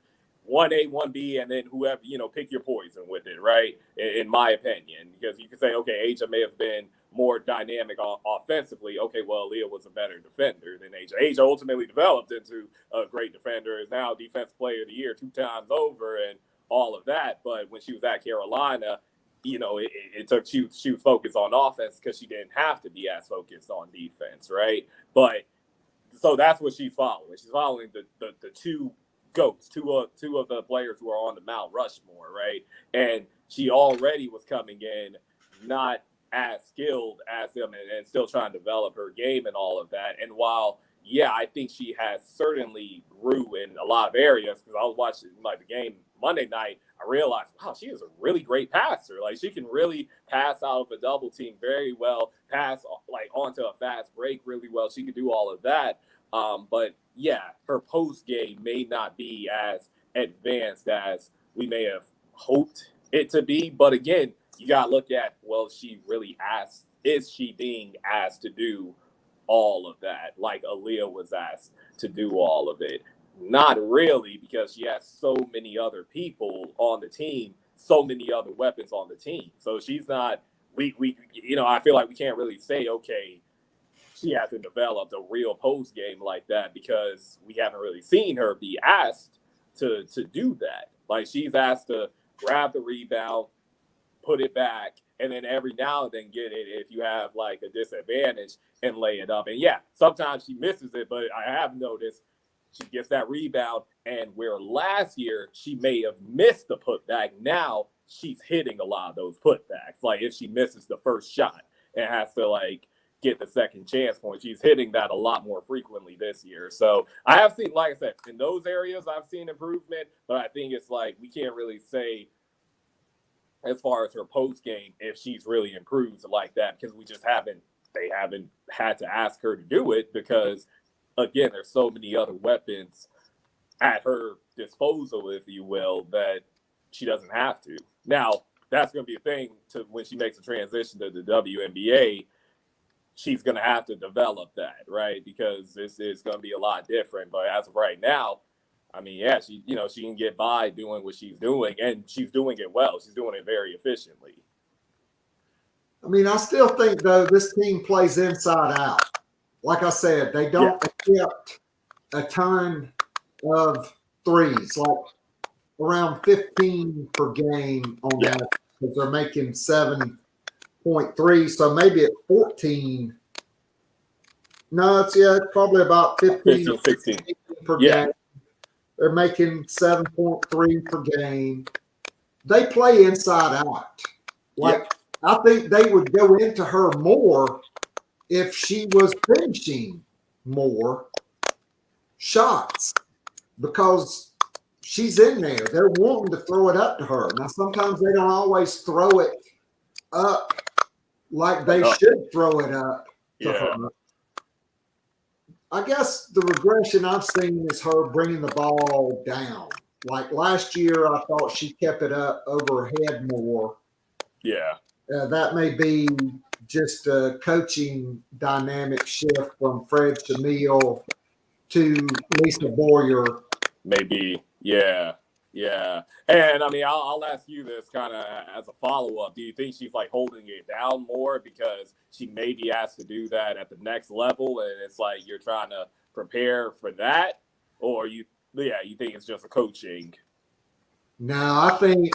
1A, 1B, and then whoever, you know, pick your poison with it, right? In my opinion, because you can say, okay, A'ja may have been more dynamic offensively. Okay, well, Aaliyah was a better defender than A'ja. A'ja ultimately developed into a great defender, is now Defensive Player of the Year 2 times over and all of that. But when she was at Carolina, you know, it took she was focused on offense because she didn't have to be as focused on defense, right? But so that's what she's following. She's following the two GOATs, two of the players who are on the Mount Rushmore, right? And she already was coming in not as skilled as them and still trying to develop her game and all of that. And while, yeah, I think she has certainly grew in a lot of areas, because I was watching like the game Monday night, I realized, wow, she is a really great passer. Like, she can really pass out of a double team very well, pass like onto a fast break really well. She can do all of that. But yeah, her post game may not be as advanced as we may have hoped it to be. But again, you got to look at, well, is she being asked to do all of that, like Aaliyah was asked to do all of it. Not really, because she has so many other people on the team, so many other weapons on the team. So she's not, we I feel like we can't really say, okay, she hasn't developed a real post game like that, because we haven't really seen her be asked to do that. Like, she's asked to grab the rebound, put it back, and then every now and then get it if you have like a disadvantage and lay it up. And yeah, sometimes she misses it, but I have noticed she gets that rebound, and where last year she may have missed the putback, now she's hitting a lot of those putbacks. Like, if she misses the first shot and has to like get the second chance point, she's hitting that a lot more frequently this year. So I have seen, like I said, in those areas I've seen improvement, but I think it's like we can't really say as far as her post game if she's really improved like that, because they haven't had to ask her to do it, because again, there's so many other weapons at her disposal, if you will, that she doesn't have to. Now, that's going to be a thing to when she makes a transition to the WNBA. She's going to have to develop that, right? Because this is going to be a lot different. But as of right now, I mean, yeah, she can get by doing what she's doing, and she's doing it well. She's doing it very efficiently. I mean, I still think, though, this team plays inside out. Like I said, they don't accept a ton of threes, like around 15 per game on that, because they're making 7.3. So maybe at 14. No, it's probably about 15 16 per game. They're making 7.3 per game. They play inside out. I think they would go into her more if she was finishing more shots, because she's in there. They're wanting to throw it up to her. Now, sometimes they don't always throw it up like they should throw it up to her. I guess the regression I've seen is her bringing the ball down. Like last year, I thought she kept it up over her head more. Yeah. That may be just a coaching dynamic shift from Fred Shamil to Lisa Boyer. Maybe. Yeah. And I mean, I'll ask you this kind of as a follow-up. Do you think she's like holding it down more because she may be asked to do that at the next level, and it's like you're trying to prepare for that? Or you think it's just a coaching? No, I think,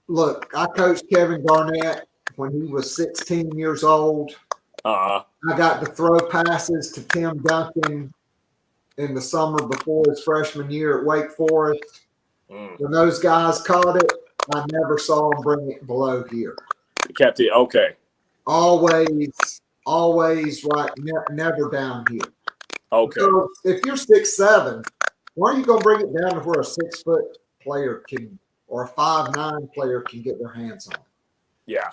look, I coached Kevin Garnett when he was 16 years old. I got to throw passes to Tim Duncan in the summer before his freshman year at Wake Forest. When those guys caught it, I never saw them bring it below here. You kept it, okay. Always right, never down here. Okay. So if you're 6'7", why are you going to bring it down to where a 6 foot player can, or a 5'9" player can get their hands on it? Yeah.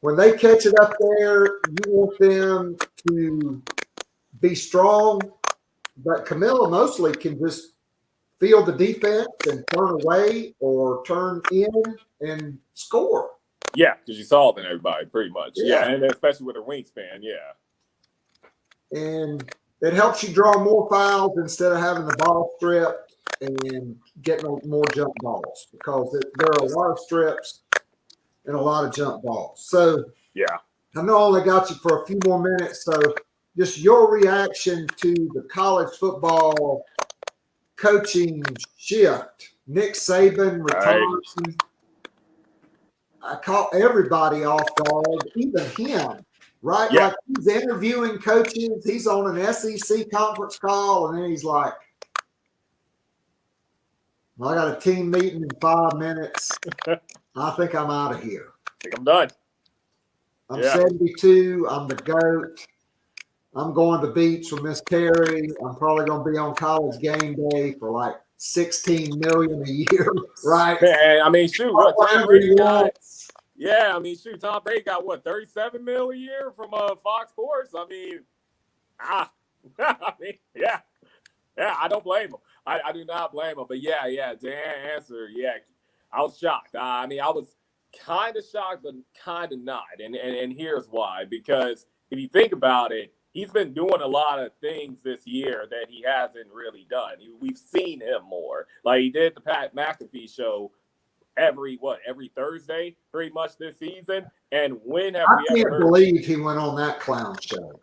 When they catch it up there, you want them to be strong, but Camilla mostly can just field the defense and turn away or turn in and score. Yeah, because you saw it in everybody pretty much. Yeah, and especially with her wingspan, And it helps you draw more fouls instead of having the ball stripped and getting more jump balls, because there are a lot of strips and a lot of jump balls. So yeah, I know I only got you for a few more minutes, so just your reaction to the college football coaching shift. Nick Saban returning. I caught everybody off guard, even him, right? Yeah. Like, he's interviewing coaches. He's on an SEC conference call, and then he's like, well, I got a team meeting in 5 minutes. I think I'm out of here. I think I'm done. I'm 72. I'm the GOAT. I'm going to the beach with Miss Terry. I'm probably going to be on College Game Day for like $16 million a year, right? Man, I mean, shoot, what Tom Whatever he Brady got? wants. Yeah, I mean, shoot, Tom Brady got what, $37 million a year from Fox Sports? I mean, I mean, yeah, I don't blame him. I do not blame him. But yeah, to answer, I was shocked. I mean, I was kind of shocked, but kind of not. And here's why. Because if you think about it, he's been doing a lot of things this year that he hasn't really done. We've seen him more. Like he did the Pat McAfee show every Thursday pretty much this season. And when have we ever heard? Believe he went on that clown show.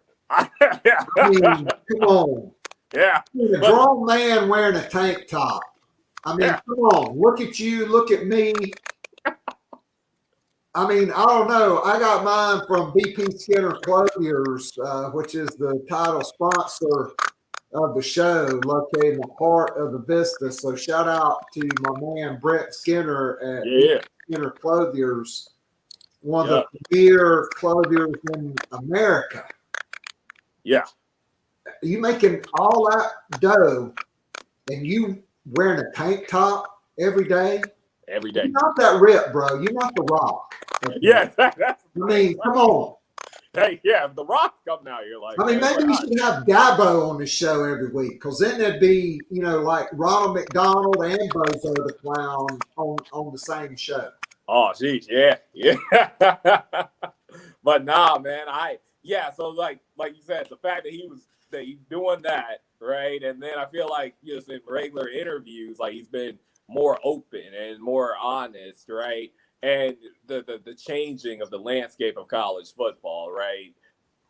Yeah. I mean, come on. Yeah. A grown man wearing a tank top. I mean, come on. Look at you. Look at me. I mean, I don't know. I got mine from BP Skinner Clothiers, which is the title sponsor of the show, located in the heart of the Vista. So shout out to my man Brett Skinner at BP Skinner Clothiers, one of the premier clothiers in America. Yeah. You making all that dough and you wearing a tank top every day? Every day. You're not that ripped, bro. You're not The Rock. Yes. I mean, come on. Hey, yeah, if The Rock come out, you're like, I mean, maybe you should have Dabo on the show every week, because then there'd be, like Ronald McDonald and Bozo the Clown on the same show. Oh, geez, yeah. But nah, man, so like you said, the fact that he's doing that, right? And then I feel like just in regular interviews, like he's been more open and more honest, right? And the changing of the landscape of college football, right?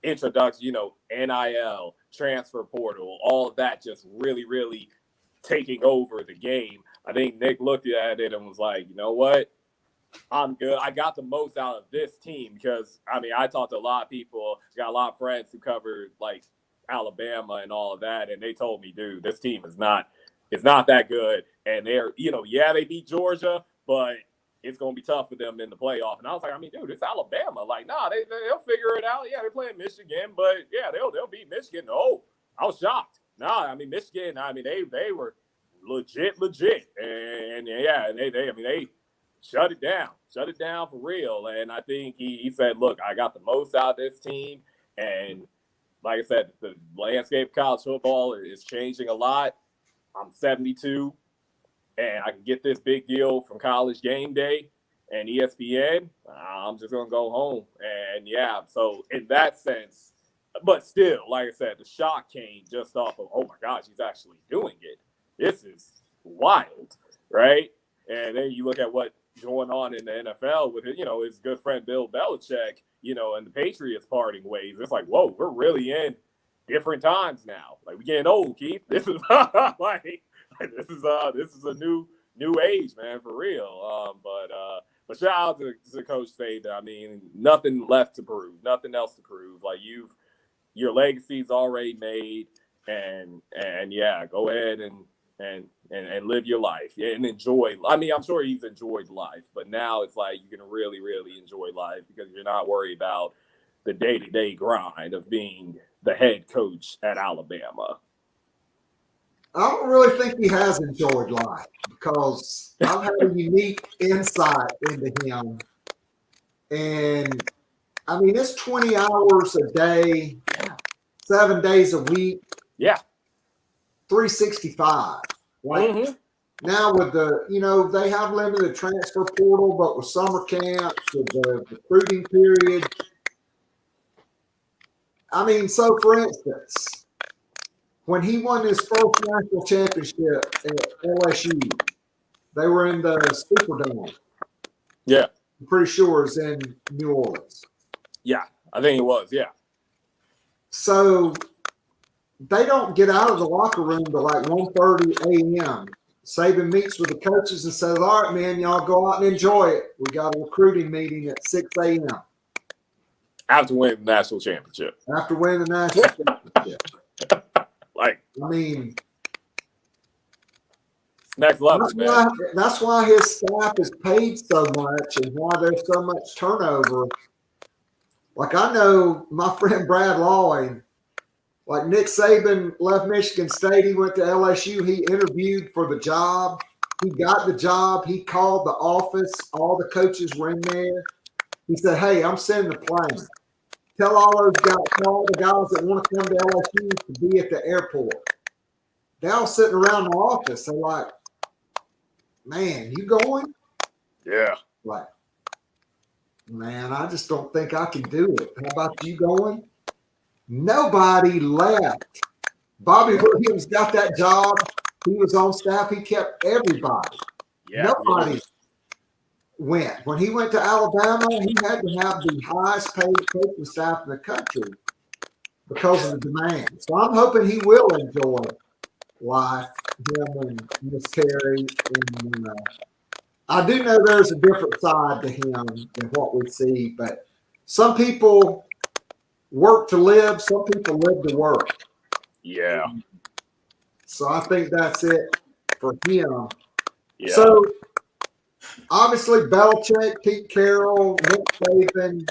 Introduction, NIL, transfer portal, all of that just really, really taking over the game. I think Nick looked at it and was like, you know what? I'm good. I got the most out of this team because, I talked to a lot of people, got a lot of friends who covered, like, Alabama and all of that, and they told me, dude, this team is not that good. And they're, they beat Georgia, but it's going to be tough for them in the playoff. And I was like, dude, it's Alabama. Like, nah, they'll figure it out. Yeah, they're playing Michigan, but yeah, they'll beat Michigan. Oh, I was shocked. Nah, Michigan, they were legit. And they shut it down for real. And I think he said, look, I got the most out of this team. And like I said, the landscape of college football is changing a lot. I'm 72. And I can get this big deal from College Game Day and ESPN, I'm just going to go home. And, so in that sense, but still, like I said, the shock came just off of, oh, my gosh, he's actually doing it. This is wild, right? And then you look at what's going on in the NFL with, his good friend Bill Belichick, and the Patriots parting ways. It's like, whoa, we're really in different times now. Like, we're getting old, Keith. This is this is a new age, man, for real. But shout out to Coach Saban. Nothing left to prove, nothing else to prove. Like your legacy's already made, and go ahead and live your life and enjoy. I'm sure he's enjoyed life, but now it's like you can really, really enjoy life because you're not worried about the day-to-day grind of being the head coach at Alabama. I don't really think he has enjoyed life because I've had a unique insight into him. And it's 20 hours a day, 7 days a week. Yeah. 365. Right? Now with the, they have limited transfer portal, but with summer camps, with the recruiting period. So for instance, when he won his first national championship at LSU, they were in the Superdome. Yeah. I'm pretty sure it's in New Orleans. Yeah, I think it was, yeah. So they don't get out of the locker room till like 1:30 a.m. Saban meets with the coaches and says, all right, man, y'all go out and enjoy it. We got a recruiting meeting at 6 a.m. After winning the national championship. After winning the national championship. Next level, man. That's why his staff is paid so much and why there's so much turnover. Like, I know my friend Brad Lawing, like Nick Saban left Michigan State. He went to LSU. He interviewed for the job. He got the job. He called the office. All the coaches were in there. He said, hey, I'm sending the plane. Tell all those guys, all the guys that want to come to LSU to be at the airport. They're all sitting around the office. They're like, man, you going? Yeah. Like, Man, I just don't think I can do it. How about you going? Nobody left. Bobby Williams got that job. He was on staff. He kept everybody. Yeah. Nobody went. When he went to Alabama, he had to have the highest paid coaching staff in the country because of the demand. So I'm hoping he will enjoy life, him and Miss Terry. And I do know there's a different side to him than what we see, but some people work to live, some people live to work. Yeah. So I think that's it for him. Yeah. So obviously Belichick, Pete Carroll, Nick Saban,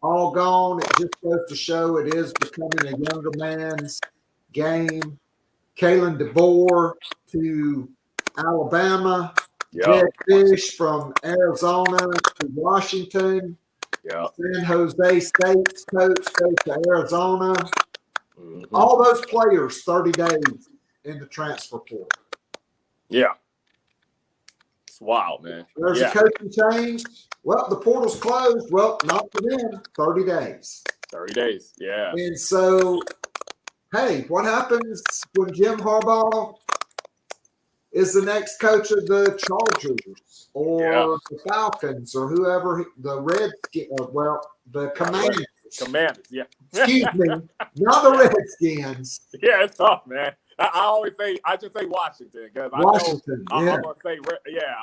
all gone. It just goes to show it is becoming a younger man's game. Kalen DeBoer to Alabama. Yeah. Jed Fish from Arizona to Washington. Yeah. San Jose State's coach goes to Arizona. Mhm. All those players 30 days in the transfer portal. Yeah. It's wild, man. There's a coaching change. Well, the portal's closed. Well, not for them. 30 days. 30 days. Yeah. And so, hey, what happens when Jim Harbaugh is the next coach of the Chargers or the Falcons or whoever, the Redskins, the Commanders. Commanders, yeah. Excuse me, not the Redskins. Yeah, it's tough, man. I just say Washington because Washington, I'm yeah. gonna say,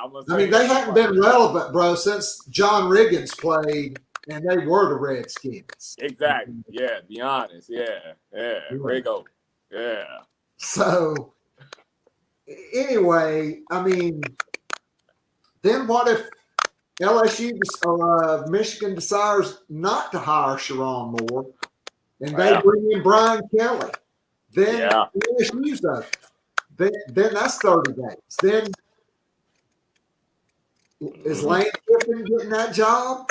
I'm gonna say. I mean, they haven't been relevant, bro, since John Riggins played, and they were the Redskins. Exactly. Yeah. Be honest. Yeah. Riggo. Yeah. So, anyway, I mean, then what if LSU or Michigan decides not to hire Sharon Moore, and they bring in Brian Kelly? Then LSU's up. Then that's 30 days. Then is Lane Kiffin getting that job?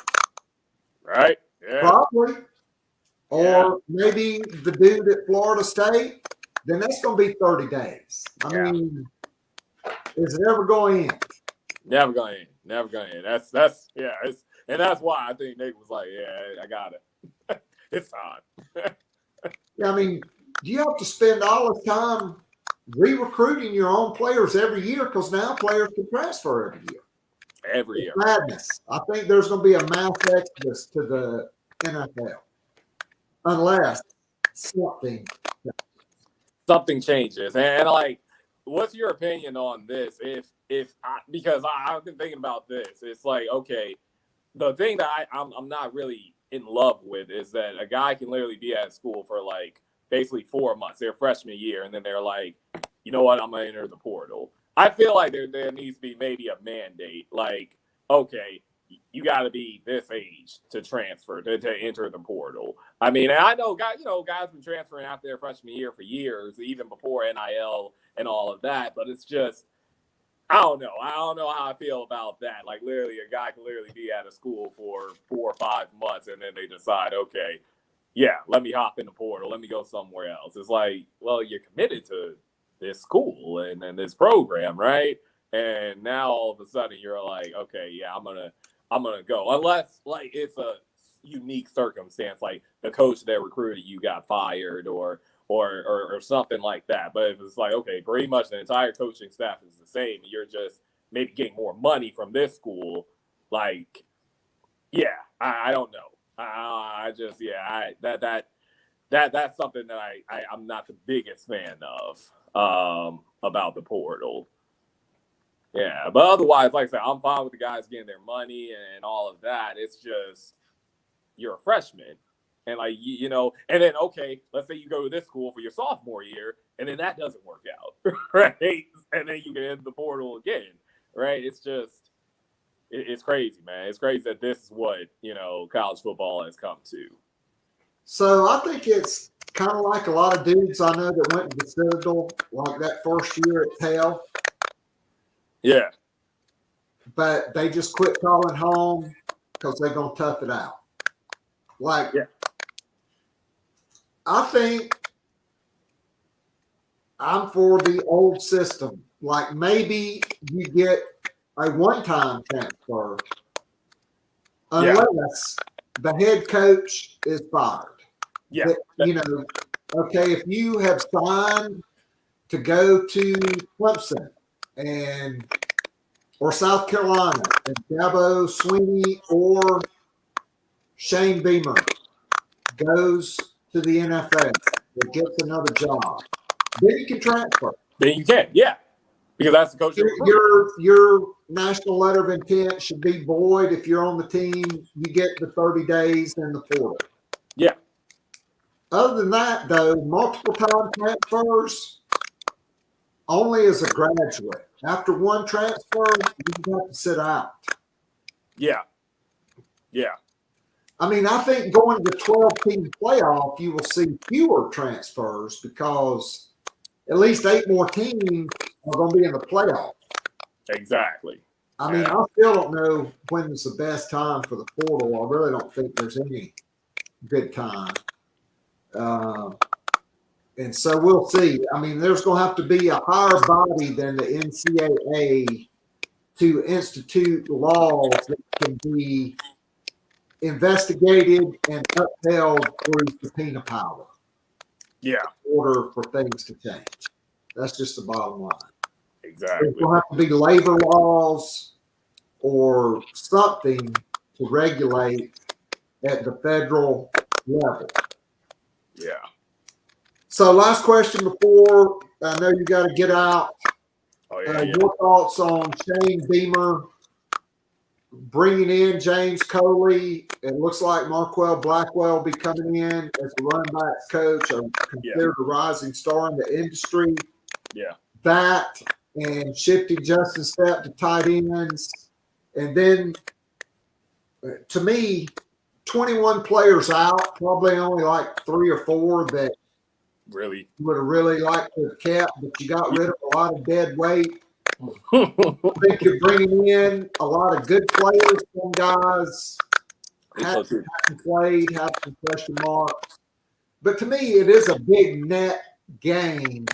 Right. Yeah. Probably. Or maybe the dude at Florida State. Then that's going to be 30 days. I mean, is it ever going to end? Never going to end. Never going to end. That's and that's why I think Nick was like, yeah, I got it. It's time. Yeah, I mean, do you have to spend all the time re-recruiting your own players every year? Because now players can transfer every year. Every year. Madness. I think there's going to be a mass exodus to the NFL unless something changes. And like, what's your opinion on this? Because I've been thinking about this. It's like, okay, the thing that I'm not really in love with is that a guy can literally be at school for like basically 4 months, their freshman year, and then they're like, you know what, I'm gonna enter the portal. I feel like there needs to be maybe a mandate, like, okay, you got to be this age to transfer to enter the portal. I mean, and I know guys been transferring after their freshman year for years, even before NIL and all of that. But it's just, I don't know how I feel about that. Like, literally, a guy can literally be out of school for 4 or 5 months, and then they decide, okay, yeah, let me hop in the portal, let me go somewhere else. It's like, well, you're committed to this school and this program, right? And now all of a sudden you're like, okay, yeah, I'm gonna go, unless like it's a unique circumstance, like the coach that recruited you got fired or something like that. But if it's like, okay, pretty much the entire coaching staff is the same, and you're just maybe getting more money from this school, like, yeah, I don't know. That's something that I'm not the biggest fan of about the portal. Yeah, but otherwise, like I said, I'm fine with the guys getting their money and all of that. It's just, you're a freshman, and like you know, and then okay, let's say you go to this school for your sophomore year, and then that doesn't work out, right? And then you get into the portal again, right? It's just, it's crazy, man. It's crazy that this is what, you know, college football has come to. So I think it's kind of like a lot of dudes I know that went to the Citadel, like that first year at Tail. Yeah. But they just quit calling home because they're going to tough it out. Like, I think I'm for the old system. Like, maybe you get a one-time transfer unless the head coach is fired. Yeah. Okay, if you have signed to go to Clemson or South Carolina, and Dabo Sweeney or Shane Beamer goes to the NFL or gets another job, then you can transfer. Then you can, yeah. Because that's the coach. Your national letter of intent should be void if you're on the team. You get the 30 days in the portal. Yeah. Other than that, though, multiple time transfers only as a graduate. After one transfer, you have to sit out. Yeah. Yeah. I mean, I think going to the 12-team playoff, you will see fewer transfers because at least 8 more teams are going to be in the playoff. Exactly. I mean, I still don't know when is the best time for the portal. I really don't think there's any good time. And so we'll see. I mean, there's going to have to be a higher body than the NCAA to institute laws that can be investigated and upheld through subpoena power. Yeah. In order for things to change. That's just the bottom line. Exactly. There's going to have to be labor laws or something to regulate at the federal level. Yeah. So last question before I know you got to get out. Oh, yeah. Your thoughts on Shane Beamer bringing in James Coley? It looks like Marquell Blackwell will be coming in as the running backs coach, or considered a rising star in the industry. Yeah. That and shifting Justin Stepp to tight ends. And then, to me, 21 players out, probably only like 3 or 4 that really would have really liked to have kept, but you got rid of a lot of dead weight. I think you're bringing in a lot of good players. Some guys haven't played, have some question marks. But to me, it is a big net gain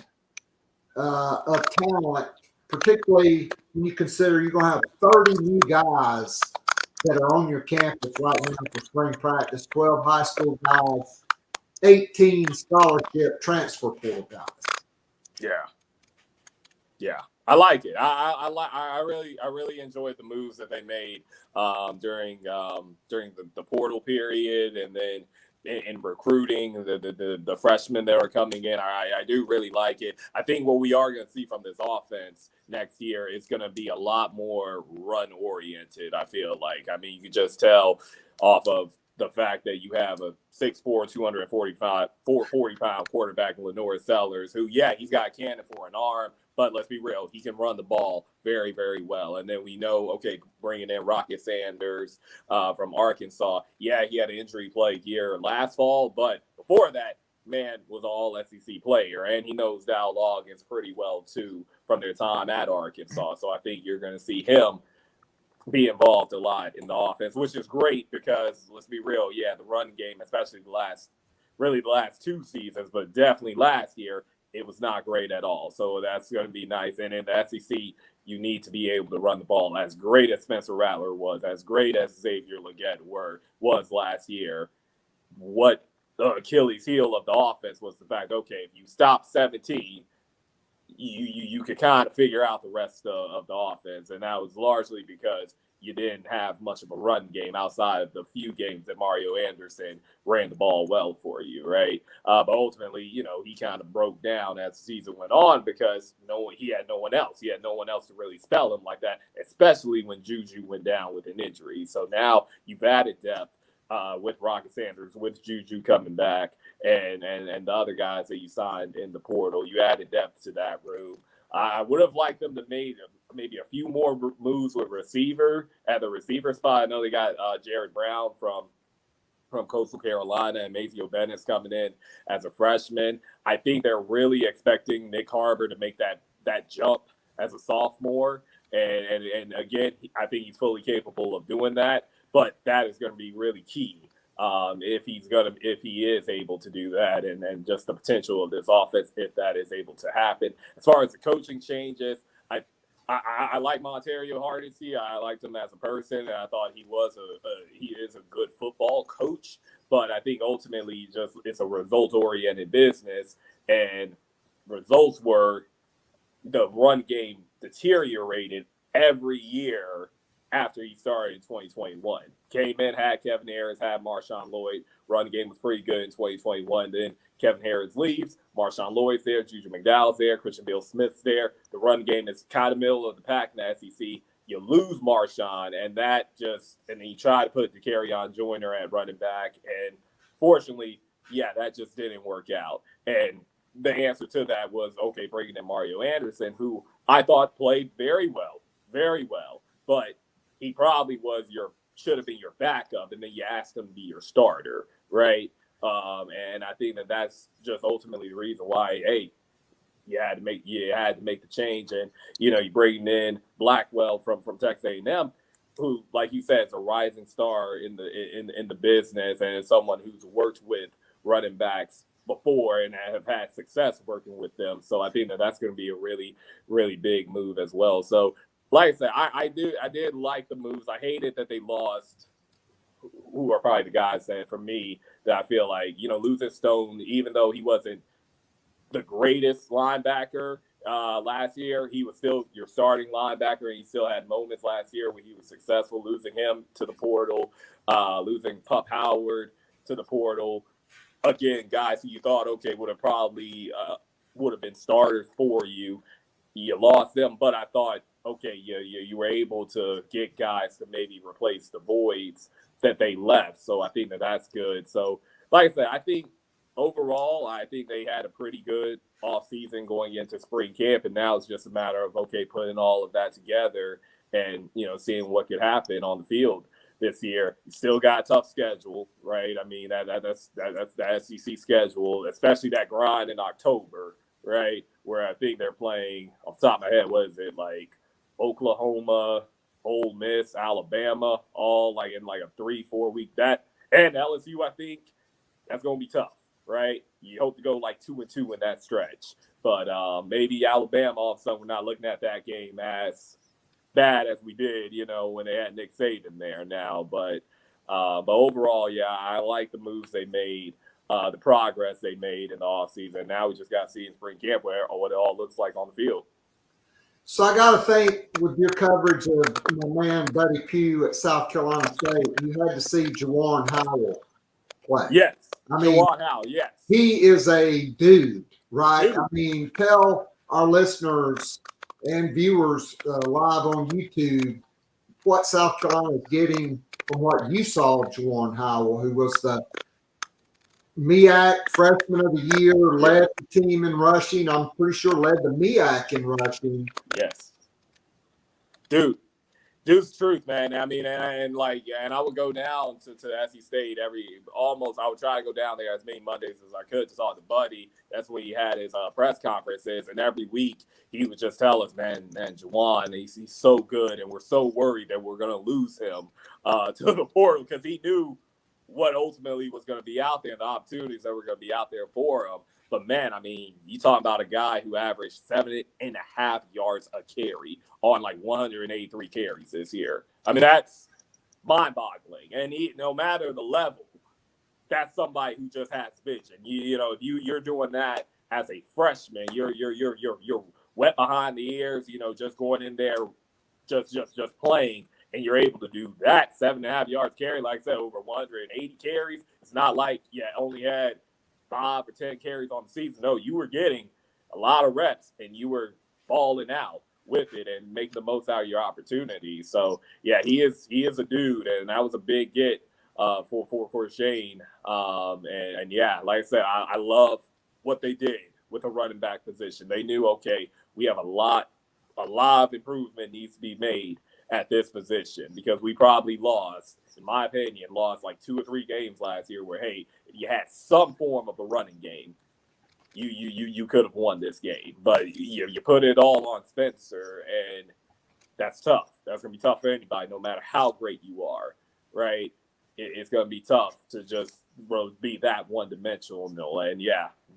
of talent, particularly when you consider you're going to have 30 new guys that are on your campus right now for spring practice, 12 high school guys, 18 scholarship transfer portal guys. Yeah. Yeah. I like it. I really enjoyed the moves that they made during the portal period, and then in recruiting the freshmen that are coming in. I do really like it. I think what we are going to see from this offense next year is going to be a lot more run oriented. I feel like. I mean, you can just tell off of the fact that you have a 6'4", 240-pound quarterback, Lenore Sellers, who, he's got a cannon for an arm, but let's be real, he can run the ball very, very well. And then we know, bringing in Rocket Sanders from Arkansas, he had an injury-plagued year last fall, but before that, man was all SEC player, and he knows Dow Loggins pretty well, too, from their time at Arkansas. So I think you're going to see him be involved a lot in the offense, which is great because let's be real, the run game, especially the last 2 seasons, but definitely last year, it was not great at all. So that's going to be nice. And in the SEC, you need to be able to run the ball. As great as Spencer Rattler was, as great as Xavier Legette was last year, what the Achilles heel of the offense was the fact, if you stop 17, you could kind of figure out the rest of the offense. And that was largely because you didn't have much of a run game outside of the few games that Mario Anderson ran the ball well for you, right? But ultimately, he kind of broke down as the season went on because he had no one else. He had no one else to really spell him like that, especially when Juju went down with an injury. So now you've added depth with Rocket Sanders, with Juju coming back, and the other guys that you signed in the portal. You added depth to that room. I would have liked them to made maybe a few more moves with receiver at the receiver spot. I know they got Jared Brown from Coastal Carolina, and Mazio Bennett's coming in as a freshman. I think they're really expecting Nick Harbor to make that jump as a sophomore. And again, I think he's fully capable of doing that. But that is going to be really key if he is able to do that, and just the potential of this offense if that is able to happen. As far as the coaching changes, I like Montario Hardesty. I liked him as a person, and I thought he is a good football coach. But I think ultimately, just it's a result-oriented business, and results were the run game deteriorated every year after he started in 2021. Came in, had Kevin Harris, had Marshawn Lloyd. Run game was pretty good in 2021. Then Kevin Harris leaves. Marshawn Lloyd's there. Juju McDowell's there. Christian Bill Smith's there. The run game is kind of middle of the pack in the SEC. You lose Marshawn, and then you try to put DeCarrion Joyner at running back. And fortunately, that just didn't work out. And the answer to that was, okay, bringing in Mario Anderson, who I thought played very well, but he probably should have been your backup, and then you asked him to be your starter, right? And I think that's just ultimately the reason why, hey, you had to make the change, and you bring in Blackwell from Texas A&M, who, like you said, is a rising star in the business, and is someone who's worked with running backs before and have had success working with them. So I think that's going to be a really, really big move as well. So, like I said, I did like the moves. I hated that they lost, who are probably the guys that, for me, that I feel like, losing Stone, even though he wasn't the greatest linebacker last year, he was still your starting linebacker, and he still had moments last year where he was successful. Losing him to the portal, losing Pup Howard to the portal. Again, guys who you thought, okay, would have been starters for you. You lost them, but I thought, okay, you were able to get guys to maybe replace the voids that they left. So I think that's good. So, like I said, I think overall, they had a pretty good offseason going into spring camp, and now it's just a matter of, okay, putting all of that together and, seeing what could happen on the field this year. You still got a tough schedule, right? I mean, that's the SEC schedule, especially that grind in October, right? Where I think they're playing, off the top of my head, what is it, like Oklahoma, Ole Miss, Alabama, all like in like a 3-4 week, and LSU, I think that's going to be tough, right? You hope to go like 2-2 in that stretch, but maybe Alabama, all of a sudden, we're not looking at that game as bad as we did, when they had Nick Saban there now. But overall, I like the moves they made, the progress they made in the offseason. Now we just got to see in spring camp what it all looks like on the field. So I got to think, with your coverage of my man Buddy Pugh at South Carolina State, you had to see Juwan Howell play. Yes. I mean, Juwan Howell, yes. He is a dude, right? I mean, tell our listeners and viewers live on YouTube what South Carolina is getting from what you saw of Juwan Howell, who was the MEAC Freshman of the Year, led the team in rushing. I'm pretty sure led the MEAC in rushing. Yes. Dude's truth, man. I mean, and I would go down to SC State I would try to go down there as many Mondays as I could to talk to Buddy. That's when he had his press conferences, and every week he would just tell us, man, Juwan, he's so good, and we're so worried that we're going to lose him to the portal, because he knew what ultimately was going to be out there, the opportunities that were going to be out there for him. But, man, I mean, you talking about a guy who averaged 7.5 yards a carry on like 183 carries this year. I mean, that's mind-boggling. And no matter the level, that's somebody who just has vision. If you're doing that as a freshman, you're wet behind the ears, just going in there, just playing, and you're able to do that 7.5 yards carry, like I said, over 180 carries. It's not like you only had 5 or 10 carries on the season. No, you were getting a lot of reps, and you were balling out with it and making the most out of your opportunities. So he is a dude, and that was a big get for Shane. And like I said, I love what they did with the running back position. They knew, okay, we have a lot of improvement needs to be made at this position, because we probably lost, in my opinion, like 2 or 3 games last year where, hey, if you had some form of a running game, you could have won this game. But you put it all on Spencer, and that's tough. That's going to be tough for anybody, no matter how great you are, right? It's going to be tough to just be that one-dimensional. And,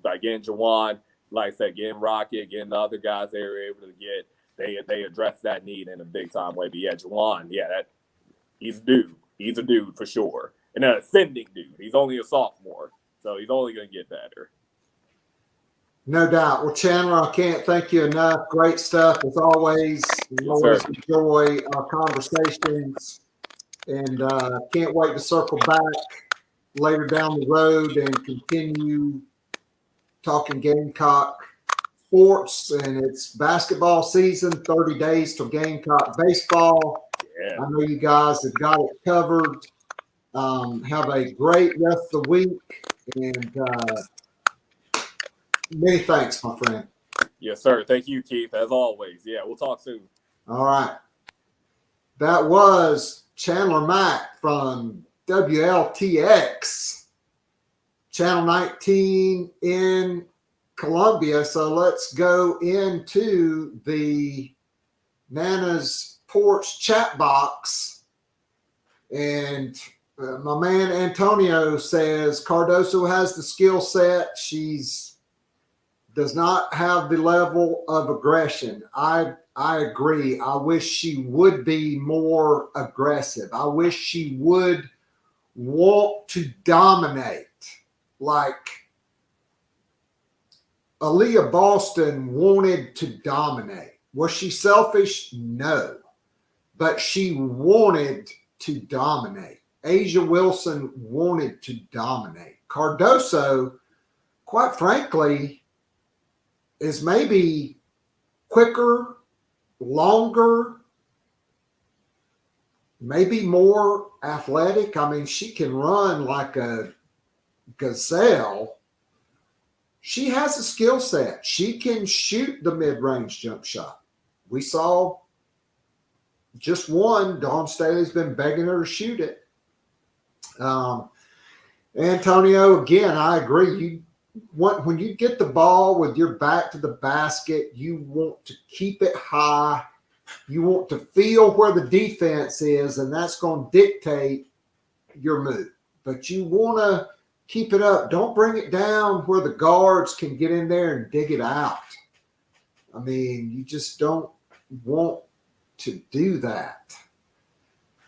again, Juwan, like I said, getting Rocket, getting the other guys they were able to get, they addressed that need in a big time way. But yeah, Juwan, he's a dude. He's a dude for sure. And an ascending dude. He's only a sophomore, so he's only going to get better. No doubt. Well, Chandler, I can't thank you enough. Great stuff as always. We always enjoy our conversations, and can't wait to circle back later down the road and continue talking Gamecock sports. And it's basketball season, 30 days till Gamecock baseball. Yeah. I know you guys have got it covered. Have a great rest of the week, and many thanks, my friend. Yes, sir. Thank you, Keith, as always. Yeah, we'll talk soon. All right. That was Chandler Mack from WLTX, Channel 19 in Columbia. So let's go into the Nana's Porch chat box. And my man Antonio says Cardoso has the skill set. Does not have the level of aggression. I agree. I wish she would be more aggressive. I wish she would want to dominate. Like Aaliyah Boston wanted to dominate. Was she selfish? No. But she wanted to dominate. Asia Wilson wanted to dominate. Cardoso, quite frankly, is maybe quicker, longer, maybe more athletic. I mean, she can run like a gazelle. She has a skill set. She can shoot the mid-range jump shot. We saw just one. Dawn Staley's been begging her to shoot it. Antonio, again, I agree. When you get the ball with your back to the basket, you want to keep it high. You want to feel where the defense is, and that's going to dictate your move. But you want to keep it up. Don't bring it down where the guards can get in there and dig it out. I mean, you just don't want to do that.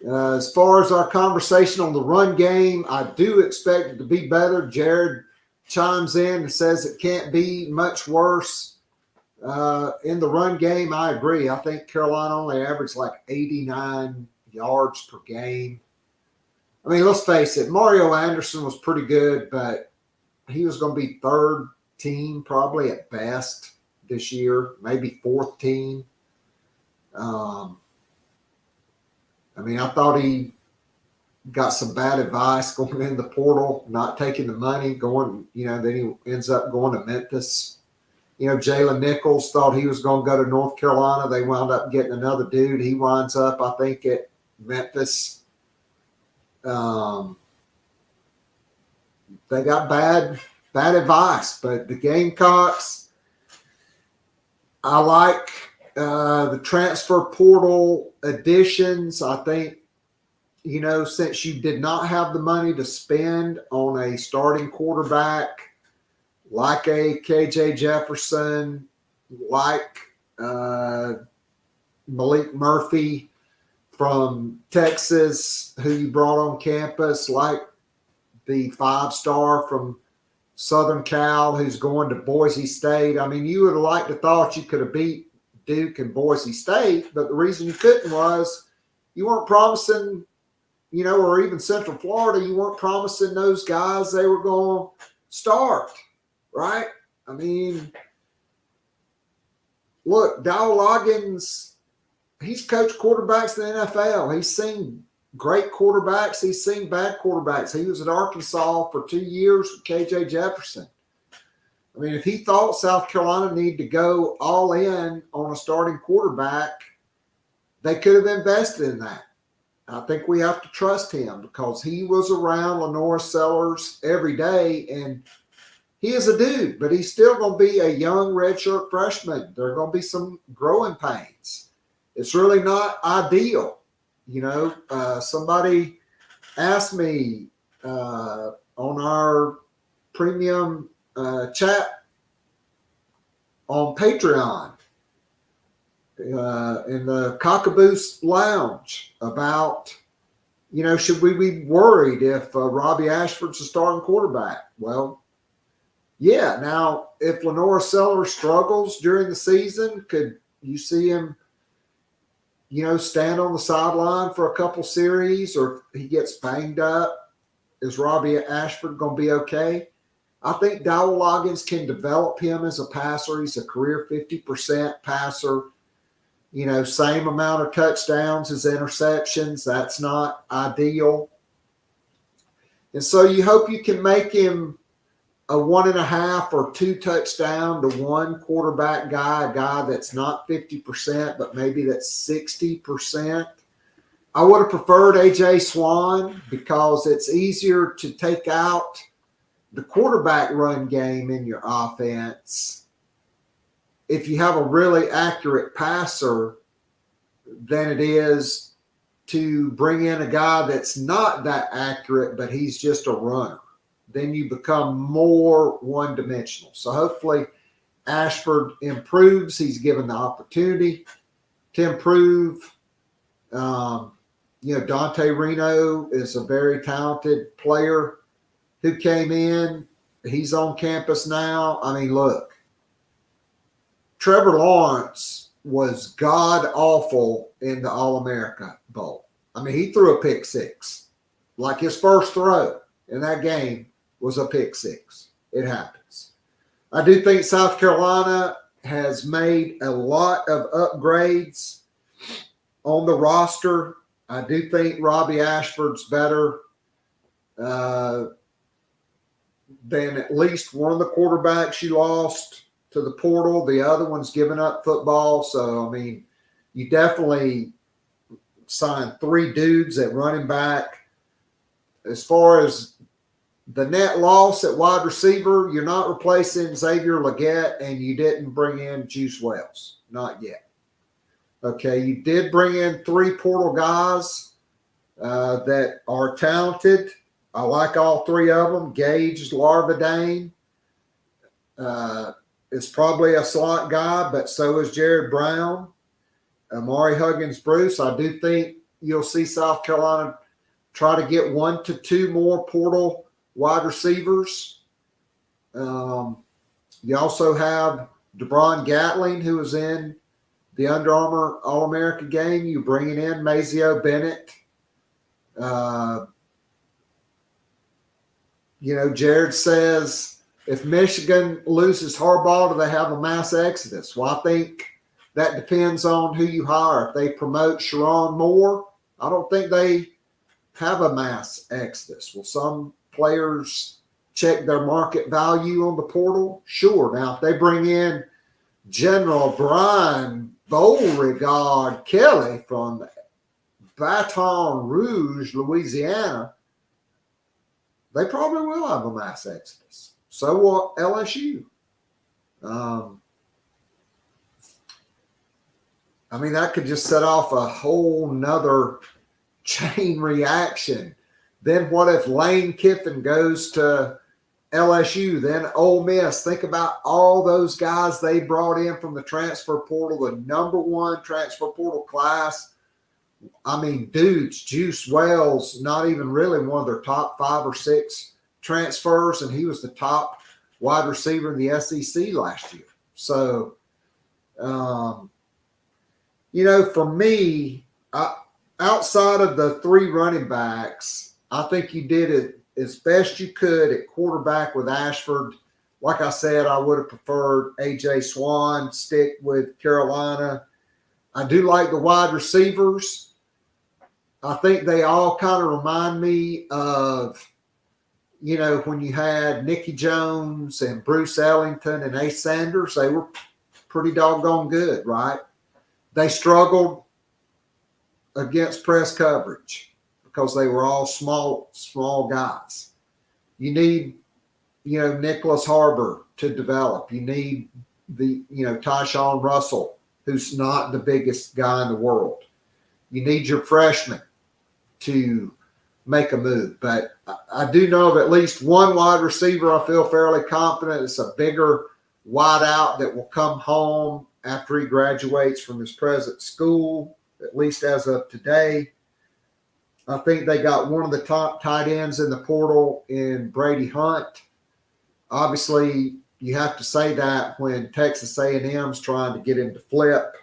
As far as our conversation on the run game, I do expect it to be better. Jared chimes in and says it can't be much worse. In the run game, I agree. I think Carolina only averaged like 89 yards per game. I mean, let's face it, Mario Anderson was pretty good, but he was going to be third team probably at best this year, maybe fourth team. I mean, I thought he got some bad advice going in the portal, not taking the money, then he ends up going to Memphis. Jalen Nichols thought he was going to go to North Carolina. They wound up getting another dude. He winds up, I think, at Memphis. They got bad advice, but the Gamecocks, I like the transfer portal additions. I think, since you did not have the money to spend on a starting quarterback like a KJ Jefferson, like Malik Murphy from Texas, who you brought on campus, like the 5-star from Southern Cal who's going to Boise State. I mean, you would have liked to thought you could have beat Duke and Boise State, but the reason you couldn't was you weren't promising, or even Central Florida, you weren't promising those guys they were going to start, right? I mean, look, Dow Loggins, he's coached quarterbacks in the NFL. He's seen great quarterbacks. He's seen bad quarterbacks. He was at Arkansas for 2 years with KJ Jefferson. I mean, if he thought South Carolina needed to go all in on a starting quarterback, they could have invested in that. I think we have to trust him because he was around Lenore Sellers every day, and he is a dude, but he's still going to be a young redshirt freshman. There are going to be some growing pains. It's really not ideal. Somebody asked me on our premium chat on Patreon, in the Cockaboose Lounge about, should we be worried if Robbie Ashford's a starting quarterback? Well, yeah. Now, if Lenore Sellers struggles during the season, could you see him, stand on the sideline for a couple series, or if he gets banged up, is Robbie Ashford going to be okay? I think Dowell Loggins can develop him as a passer. He's a career 50% passer. Same amount of touchdowns as interceptions. That's not ideal. And so you hope you can make him a 1.5 or 2 touchdown to 1 quarterback guy, a guy that's not 50%, but maybe that's 60%. I would have preferred A.J. Swan because it's easier to take out the quarterback run game in your offense if you have a really accurate passer than it is to bring in a guy that's not that accurate, but he's just a runner. Then you become more one-dimensional. So hopefully Ashford improves. He's given the opportunity to improve. Dante Reno is a very talented player who came in. He's on campus now. I mean, look, Trevor Lawrence was god-awful in the All-America Bowl. I mean, he threw a pick six. Like his first throw in that game was a pick six. It happens. I do think South Carolina has made a lot of upgrades on the roster. I do think Robbie Ashford's better than at least one of the quarterbacks you lost to the portal. The other one's given up football. So, I mean, you definitely signed 3 dudes at running back. As far as the net loss at wide receiver, you're not replacing Xavier Legette, and you didn't bring in Juice Wells. Not yet. Okay, you did bring in 3 portal guys that are talented. I like all 3 of them. Gage Larvadane is probably a slot guy, but so is Jared Brown. Amari Huggins-Bruce, I do think you'll see South Carolina try to get 1 to 2 more portal wide receivers. You also have DeBron Gatling, who was in the Under Armour All-America game. You bringing in Mazeo Bennett. Jared says, if Michigan loses Harbaugh, do they have a mass exodus? Well, I think that depends on who you hire. If they promote Sharon Moore, I don't think they have a mass exodus. Will some players check their market value on the portal? Sure. Now, if they bring in General Brian Beauregard Kelly from Baton Rouge, Louisiana, they probably will have a mass exodus. So will LSU. That could just set off a whole nother chain reaction. Then what if Lane Kiffin goes to LSU, then Ole Miss? Think about all those guys they brought in from the transfer portal, the number 1 transfer portal class. I mean, dudes, Juice Wells, not even really one of their top 5 or 6 transfers, and he was the top wide receiver in the SEC last year. So, for me, outside of the 3 running backs, I think you did it as best you could at quarterback with Ashford. Like I said, I would have preferred A.J. Swan stick with Carolina. I do like the wide receivers. I think they all kind of remind me of, when you had Nicky Jones and Bruce Ellington and Ace Sanders. They were pretty doggone good, right? They struggled against press coverage because they were all small guys. You need, Nicholas Harbor to develop. You need the, Tyshawn Russell, who's not the biggest guy in the world. You need your freshman to make a move. But I do know of at least one wide receiver I feel fairly confident. It's a bigger wide out that will come home after he graduates from his present school, at least as of today. I think they got one of the top tight ends in the portal in Brady Hunt. Obviously, you have to say that when Texas A&M's trying to get him to flip.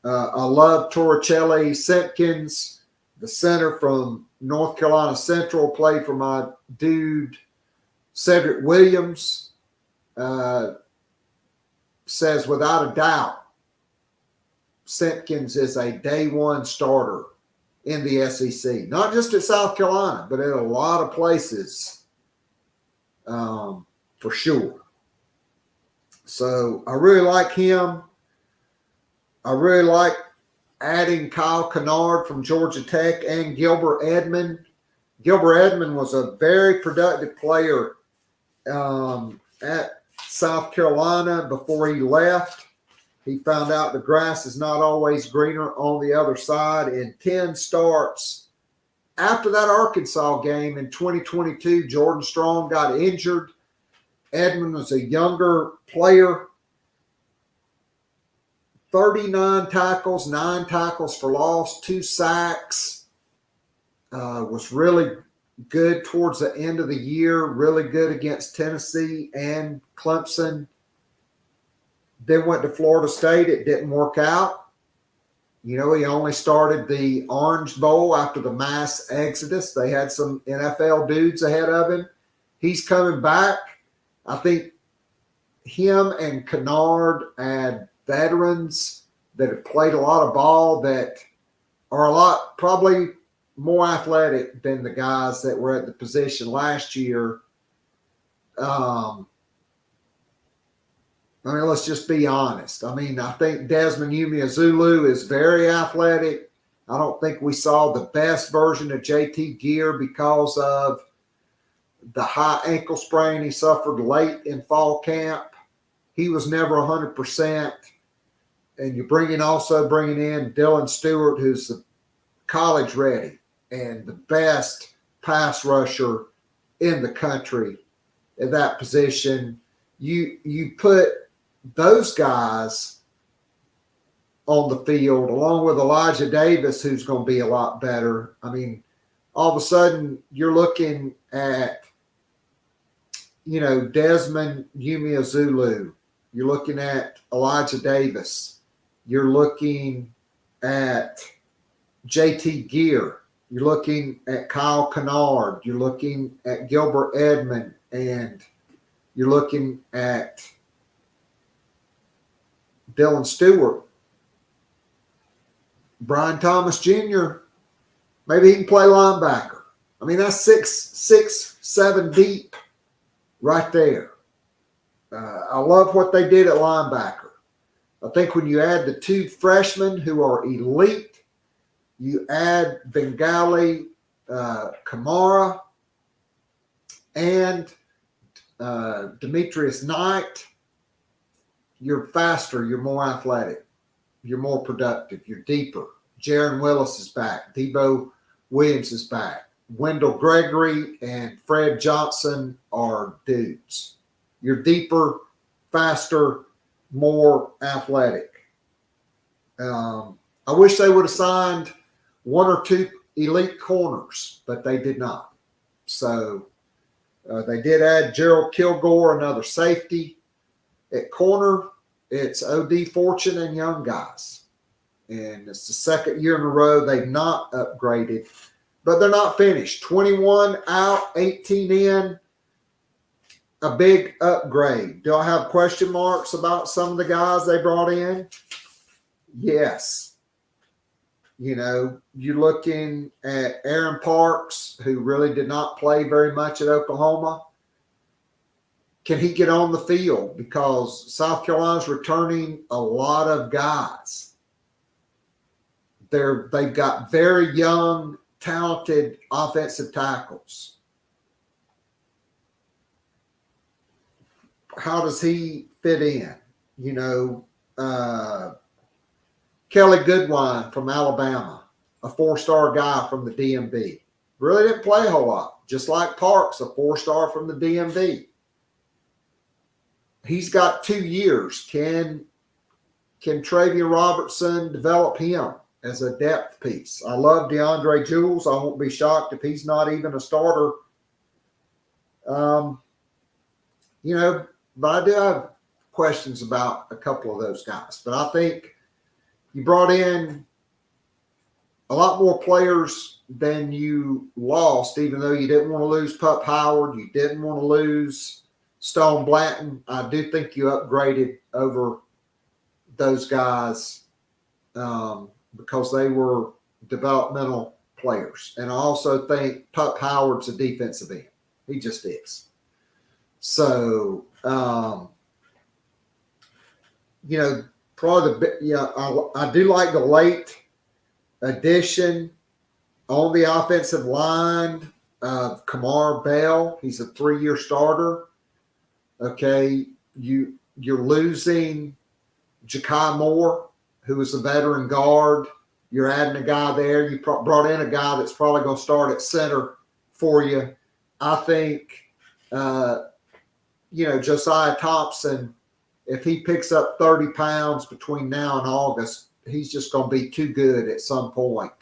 I love Torricelli Simpkins, the center from North Carolina Central, played for my dude Cedric Williams. Says without a doubt, Simpkins is a day one starter in the SEC, not just at South Carolina, but in a lot of places, for sure. So I really like him. I really like adding Kyle Kennard from Georgia Tech and Gilbert Edmond. Gilbert Edmond was a very productive player at South Carolina before he left. He found out the grass is not always greener on the other side. In 10 starts after that Arkansas game in 2022, Jordan Strong got injured. Edmond was a younger player. 39 tackles, 9 tackles for loss, 2 sacks. Was really good towards the end of the year, really good against Tennessee and Clemson. Then went to Florida State. It didn't work out. You know, he only started the Orange Bowl after the mass exodus. They had some NFL dudes ahead of him. He's coming back. I think him and Kennard add veterans that have played a lot of ball that are a lot probably more athletic than the guys that were at the position last year. I mean, let's just be honest. I mean, I think Desmond Umeozulu is very athletic. I don't think we saw the best version of JT Gear because of the high ankle sprain he suffered late in fall camp. He was never 100%. And you're also bringing in Dylan Stewart, who's the college ready and the best pass rusher in the country at that position. You put those guys on the field along with Elijah Davis, who's going to be a lot better. I mean, all of a sudden you're looking at, Desmond Umeozulu. You're looking at Elijah Davis. You're looking at JT Gear. You're looking at Kyle Kennard. You're looking at Gilbert Edmond. And you're looking at Dylan Stewart. Brian Thomas Jr., maybe he can play linebacker. I mean, that's 6, 7 deep right there. I love what they did at linebacker. I think when you add the 2 freshmen who are elite, you add Bengali Kamara and Demetrius Knight, you're faster, you're more athletic, you're more productive, you're deeper. Jaron Willis is back. Debo Williams is back. Wendell Gregory and Fred Johnson are dudes. You're deeper, faster, more athletic. I wish they would have signed 1 or 2 elite corners, but they did not. So they did add Gerald Kilgore, another safety. At corner, it's O.D. Fortune and young guys. And it's the second year in a row they've not upgraded, but they're not finished. 21 out, 18 in. A big upgrade. Do I have question marks about some of the guys they brought in? Yes. You're looking at Aaron Parks, who really did not play very much at Oklahoma. Can he get on the field? Because South Carolina's returning a lot of guys. They've got very young, talented offensive tackles. How does he fit in? Kelly Goodwine from Alabama, a 4-star guy from the DMV. Really didn't play a whole lot. Just like Parks, a 4-star from the DMV. He's got 2 years. Can can Travian Robertson develop him as a depth piece? I love DeAndre Jules. I won't be shocked if he's not even a starter. You know, but I do have questions about a couple of those guys. But I think you brought in a lot more players than you lost, even though you didn't want to lose Pup Howard. You didn't want to lose Stone Blanton. I do think you upgraded over those guys because they were developmental players. And I also think Pup Howard's a defensive end. He just is. So, you know, probably I do like the late addition on the offensive line of Kamar Bell. He's a 3-year starter. Okay, you're losing Ja'Kai Moore, who is a veteran guard. You're adding a guy there. You brought in a guy that's probably going to start at center for you. I think, you know, Josiah Thompson, if he picks up 30 pounds between now and August, he's just going to be too good at some point.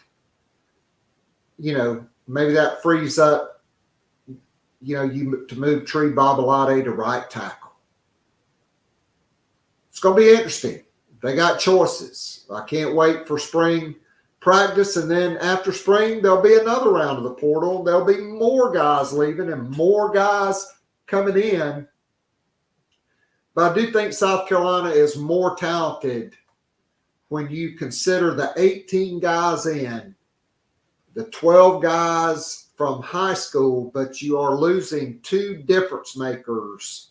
You know, maybe that frees up, you know, you to move Tree Babalade to right tackle. It's going to be interesting. They got choices. I can't wait for spring practice, and then after spring, there'll be another round of the portal. There'll be more guys leaving and more guys coming in. But I do think South Carolina is more talented when you consider the 18 guys in, the 12 guys from high school, but you are losing 2 difference makers,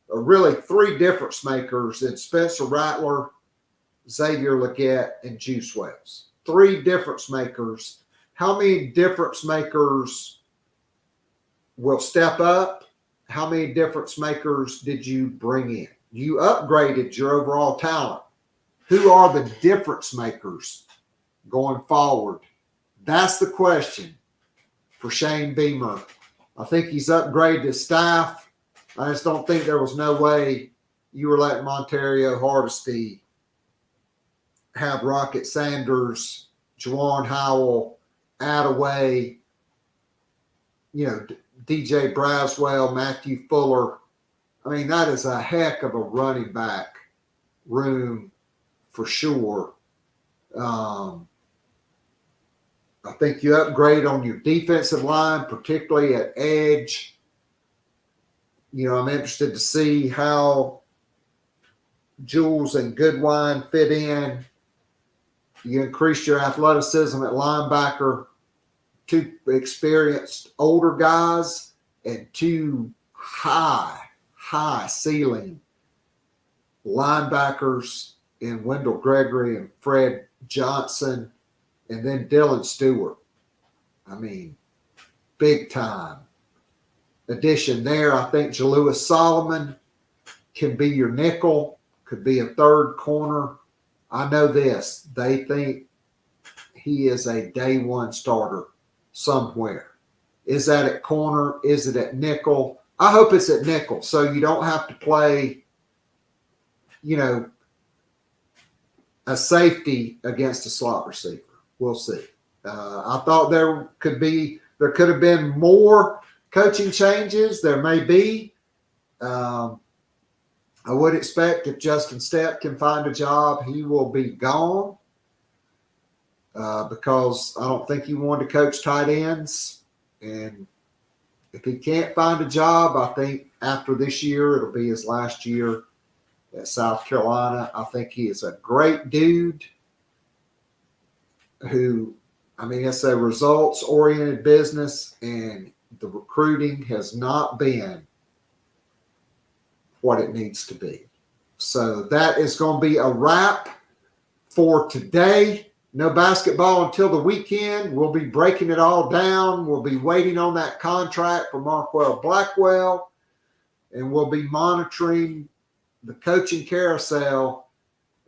or really 3 difference makers in Spencer Rattler, Xavier Legette, and Juice Wells. 3 difference makers. How many difference makers will step up? How many difference makers did you bring in? You upgraded your overall talent. Who are the difference makers going forward? That's the question for Shane Beamer. I think he's upgraded his staff. I just don't think there was no way you were letting Montario Hardesty have Rocket Sanders, Juwan Howell, Attaway, you know, DJ Braswell, Matthew Fuller. I mean, that is a heck of a running back room for sure. I think you upgrade on your defensive line, particularly at edge. You know, I'm interested to see how Jules and Goodwine fit in. You increase your athleticism at linebacker, 2 experienced older guys and 2 high ceiling linebackers in Wendell Gregory and Fred Johnson, and then Dylan Stewart. I mean, big time addition there. I think Jalewis Solomon can be your nickel, could be a 3rd corner. I know this. They think he is a day 1 starter somewhere. Is that at corner? Is it at nickel? I hope it's at nickel, so you don't have to play, you know, a safety against a slot receiver. We'll see. I thought there could have been more coaching changes. There may be. I would expect if Justin Stepp can find a job, he will be gone because I don't think he wanted to coach tight ends. And if he can't find a job, I think after this year, it'll be his last year at South Carolina. I think he is a great dude who, I mean, it's a results-oriented business, and the recruiting has not been what it needs to be. So that is going to be a wrap for today. No basketball until the weekend. We'll be breaking it all down. We'll be waiting on that contract for Marquell Blackwell, and we'll be monitoring the coaching carousel.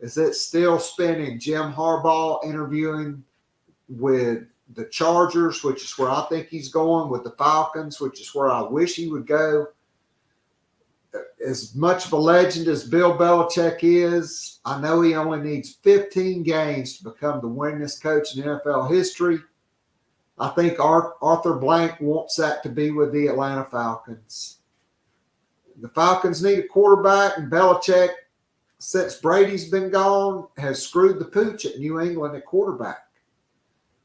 Is it still spinning? Jim Harbaugh interviewing with the Chargers, which is where I think he's going, with the Falcons, which is where I wish he would go. as much of a legend as Bill Belichick is, I know he only needs 15 games to become the winningest coach in NFL history. I think Arthur Blank wants that to be with the Atlanta Falcons. The Falcons need a quarterback, and Belichick, since Brady's been gone, has screwed the pooch at New England at quarterback.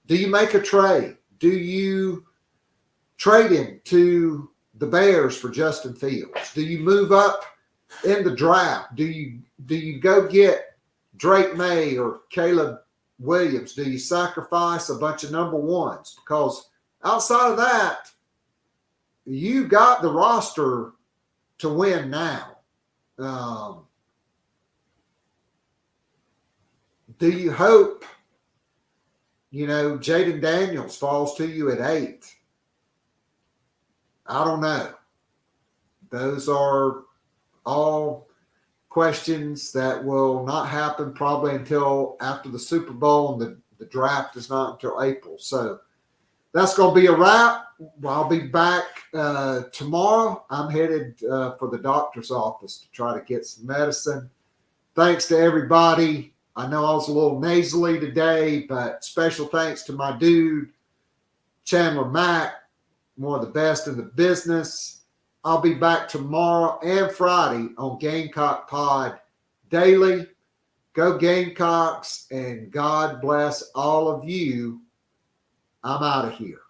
Do you make a trade? Do you trade him to the Bears for Justin Fields? Do you move up in the draft? Do you go get Drake May or Caleb Williams? Do you sacrifice a bunch of number ones? Because outside of that, you got the roster to win now. Do you hope, Jaden Daniels falls to you at 8? I don't know. Those are all questions that will not happen probably until after the Super Bowl, and the draft is not until April. So that's going to be a wrap. I'll be back tomorrow. I'm headed for the doctor's office to try to get some medicine. Thanks to everybody. I know I was a little nasally today, but special thanks to my dude, Chandler Mack, one of the best in the business. I'll be back tomorrow and Friday on Gamecock Pod Daily. Go Gamecocks, and God bless all of you. I'm out of here.